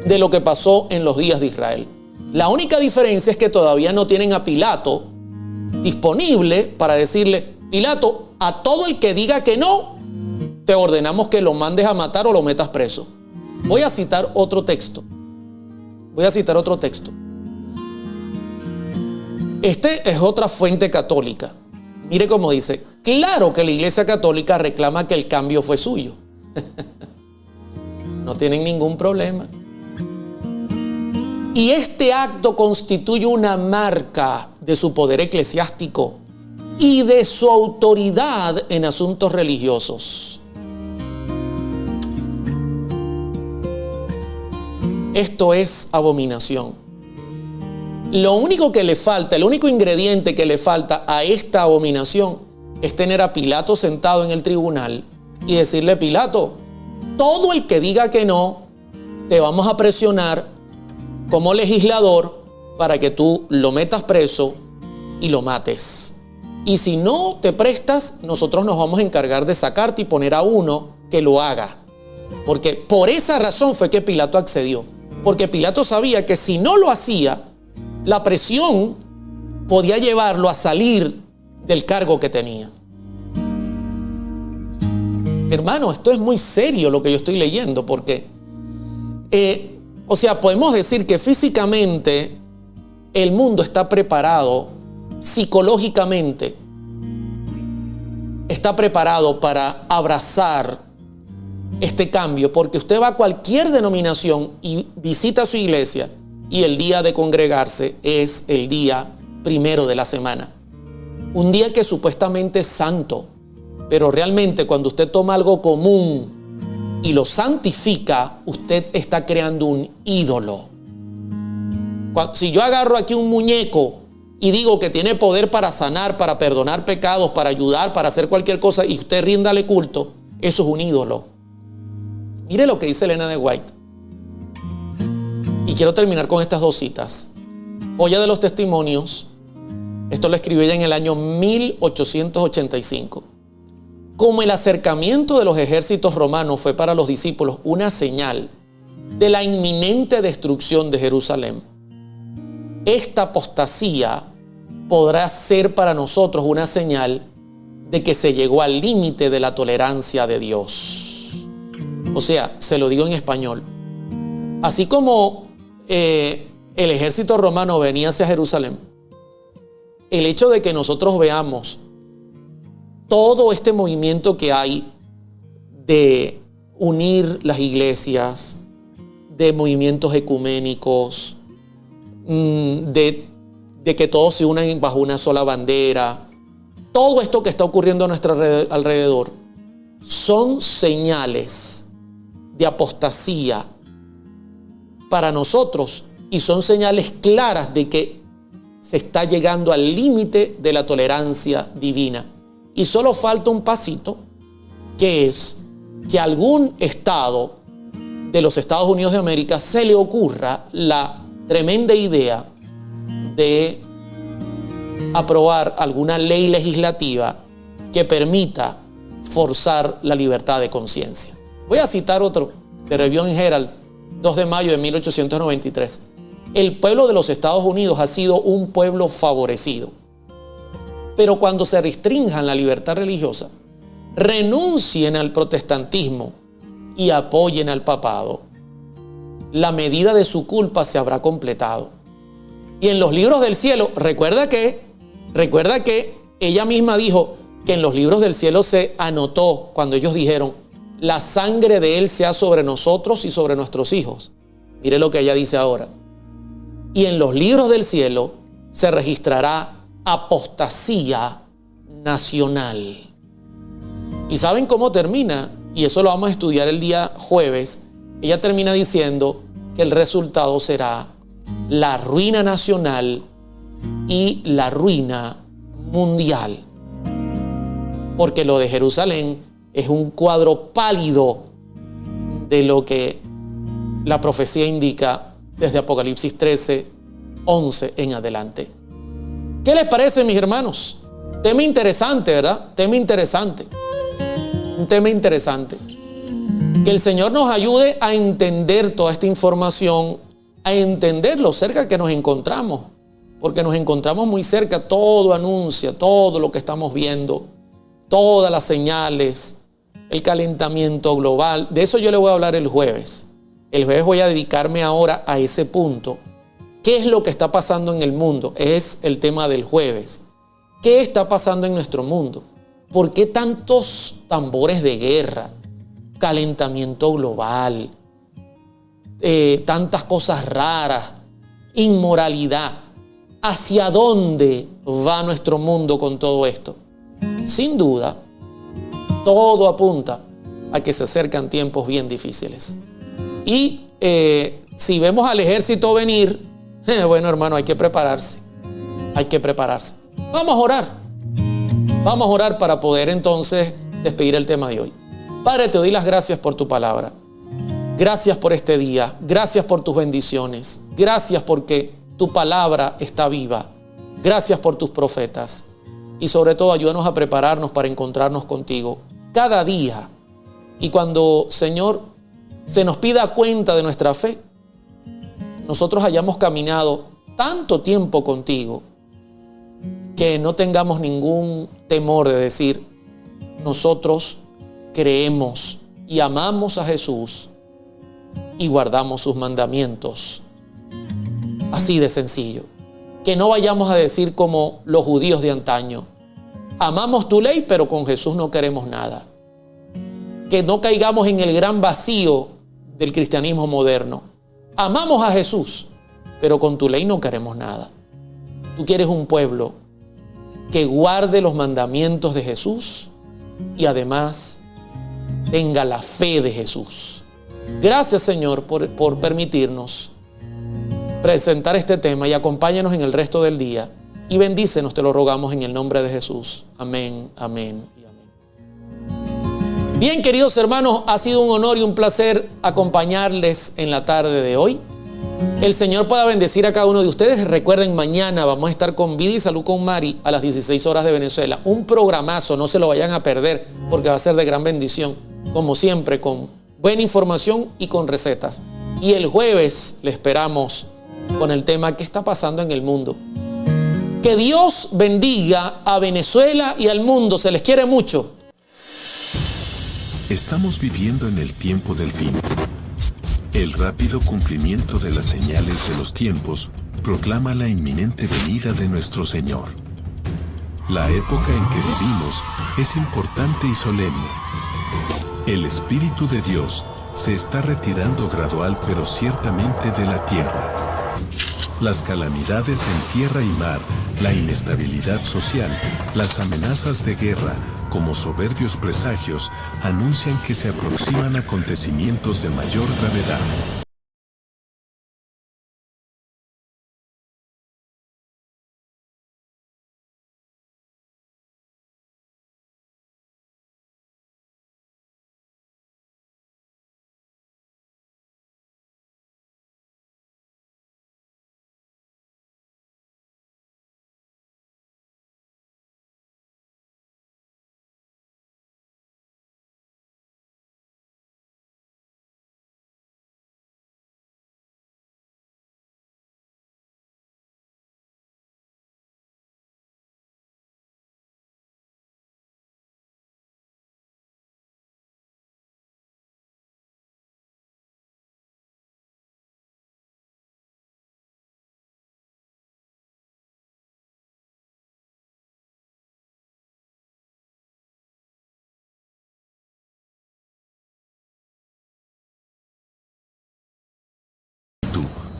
de lo que pasó en los días de Israel. La única diferencia es que todavía no tienen a Pilato disponible para decirle, Pilato, a todo el que diga que no, te ordenamos que lo mandes a matar o lo metas preso. Voy a citar otro texto. Este es otra fuente católica. Mire cómo dice, claro que la Iglesia Católica reclama que el cambio fue suyo. No tienen ningún problema. Y este acto constituye una marca de su poder eclesiástico y de su autoridad en asuntos religiosos. Esto es abominación. Lo único que le falta, el único ingrediente que le falta a esta abominación es tener a Pilato sentado en el tribunal y decirle: Pilato, todo el que diga que no, te vamos a presionar como legislador para que tú lo metas preso y lo mates. Y si no te prestas, nosotros nos vamos a encargar de sacarte y poner a uno que lo haga. Porque por esa razón fue que Pilato accedió. Porque Pilato sabía que si no lo hacía, la presión podía llevarlo a salir del cargo que tenía. Hermano, esto es muy serio lo que yo estoy leyendo, porque podemos decir que físicamente el mundo está preparado, psicológicamente está preparado para abrazar este cambio, porque usted va a cualquier denominación y visita su iglesia y el día de congregarse es el día primero de la semana. Un día que supuestamente es santo, pero realmente cuando usted toma algo común y lo santifica, usted está creando un ídolo. Si yo agarro aquí un muñeco y digo que tiene poder para sanar, para perdonar pecados, para ayudar, para hacer cualquier cosa, y usted ríndale culto, eso es un ídolo. Mire lo que dice Elena de White. Y quiero terminar con estas dos citas. Joya de los Testimonios. Esto lo escribió ella en el año 1885. Como el acercamiento de los ejércitos romanos fue para los discípulos una señal de la inminente destrucción de Jerusalén, esta apostasía podrá ser para nosotros una señal de que se llegó al límite de la tolerancia de Dios. O sea, se lo digo en español. Así como el ejército romano venía hacia Jerusalén, el hecho de que nosotros veamos todo este movimiento que hay de unir las iglesias, de movimientos ecuménicos, de que todos se unan bajo una sola bandera, todo esto que está ocurriendo a nuestro alrededor, son señales de apostasía para nosotros y son señales claras de que se está llegando al límite de la tolerancia divina. Y solo falta un pasito, que es que a algún estado de los Estados Unidos de América se le ocurra la tremenda idea de aprobar alguna ley legislativa que permita forzar la libertad de conciencia. Voy a citar otro de Review and Herald, 2 de mayo de 1893. El pueblo de los Estados Unidos ha sido un pueblo favorecido. Pero cuando se restrinjan la libertad religiosa, renuncien al protestantismo y apoyen al papado, la medida de su culpa se habrá completado. Y en los libros del cielo, recuerda que ella misma dijo que en los libros del cielo se anotó cuando ellos dijeron: la sangre de él sea sobre nosotros y sobre nuestros hijos. Mire lo que ella dice ahora. Y en los libros del cielo se registrará apostasía nacional. ¿Y saben cómo termina? Y eso lo vamos a estudiar el día jueves. Ella termina diciendo que el resultado será la ruina nacional y la ruina mundial. Porque lo de Jerusalén es un cuadro pálido de lo que la profecía indica desde Apocalipsis 13, 11 en adelante. ¿Qué les parece, mis hermanos? Tema interesante, ¿verdad? Tema interesante. Un tema interesante. Que el Señor nos ayude a entender toda esta información, a entender lo cerca que nos encontramos, porque nos encontramos muy cerca. Todo anuncia, todo lo que estamos viendo, todas las señales, el calentamiento global. De eso yo le voy a hablar el jueves. El jueves voy a dedicarme ahora a ese punto. ¿Qué es lo que está pasando en el mundo? Es el tema del jueves. ¿Qué está pasando en nuestro mundo? ¿Por qué tantos tambores de guerra? Calentamiento global, tantas cosas raras, inmoralidad. ¿Hacia dónde va nuestro mundo con todo esto? Sin duda, todo apunta a que se acercan tiempos bien difíciles. Y si vemos al ejército venir, bueno, hermano, hay que prepararse. Hay que prepararse. Vamos a orar. Vamos a orar para poder entonces despedir el tema de hoy. Padre, te doy las gracias por tu palabra. Gracias por este día. Gracias por tus bendiciones. Gracias porque tu palabra está viva. Gracias por tus profetas. Y sobre todo, ayúdanos a prepararnos para encontrarnos contigo cada día. Y cuando, Señor, se nos pida cuenta de nuestra fe, nosotros hayamos caminado tanto tiempo contigo que no tengamos ningún temor de decir, nosotros creemos y amamos a Jesús y guardamos sus mandamientos. Así de sencillo. Que no vayamos a decir como los judíos de antaño, amamos tu ley, pero con Jesús no queremos nada. Que no caigamos en el gran vacío del cristianismo moderno. Amamos a Jesús, pero con tu ley no queremos nada. Tú quieres un pueblo que guarde los mandamientos de Jesús y además tenga la fe de Jesús. Gracias, Señor, por permitirnos presentar este tema, y acompáñanos en el resto del día y bendícenos, te lo rogamos en el nombre de Jesús. Amén, amén y amén. Bien, queridos hermanos, ha sido un honor y un placer acompañarles en la tarde de hoy. El Señor pueda bendecir a cada uno de ustedes. Recuerden, mañana vamos a estar con Vida y Salud con Mari a las 16 horas de Venezuela. Un programazo, no se lo vayan a perder porque va a ser de gran bendición. Como siempre, con buena información y con recetas. Y el jueves le esperamos con el tema ¿qué está pasando en el mundo? Que Dios bendiga a Venezuela y al mundo. Se les quiere mucho. Estamos viviendo en el tiempo del fin. El rápido cumplimiento de las señales de los tiempos proclama la inminente venida de nuestro Señor. La época en que vivimos es importante y solemne. El Espíritu de Dios se está retirando gradual pero ciertamente de la tierra. Las calamidades en tierra y mar, la inestabilidad social, las amenazas de guerra, como soberbios presagios, anuncian que se aproximan acontecimientos de mayor gravedad.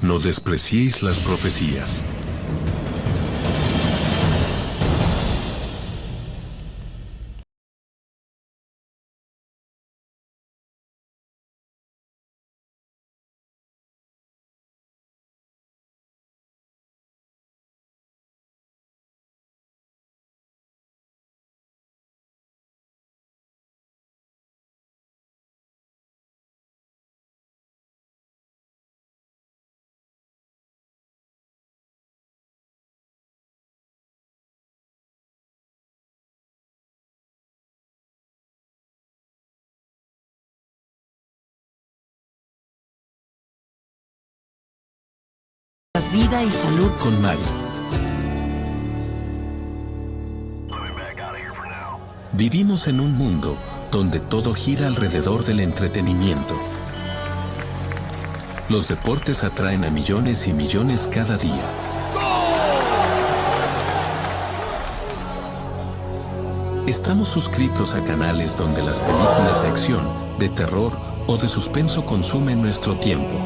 No despreciéis las profecías. Vida y Salud con Mari. Vivimos en un mundo donde todo gira alrededor del entretenimiento. Los deportes atraen a millones y millones cada día. Estamos suscritos a canales donde las películas de acción, de terror o de suspenso consumen nuestro tiempo.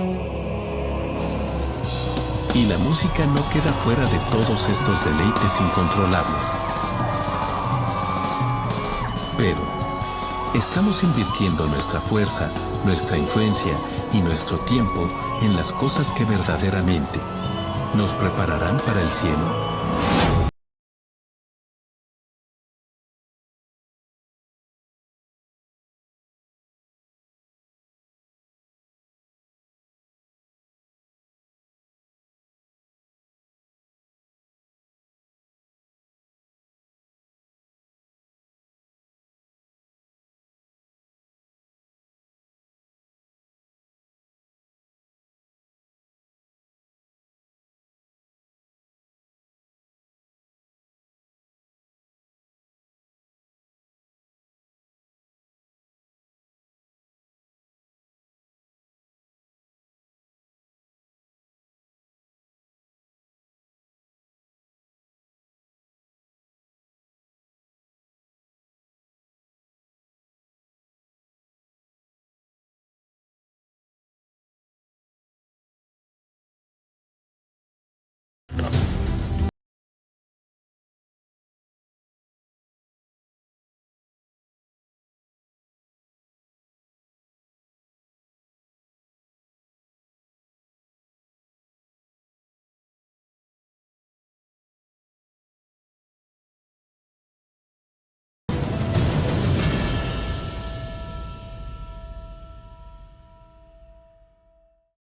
Y la música no queda fuera de todos estos deleites incontrolables. Pero, ¿estamos invirtiendo nuestra fuerza, nuestra influencia y nuestro tiempo en las cosas que verdaderamente nos prepararán para el cielo?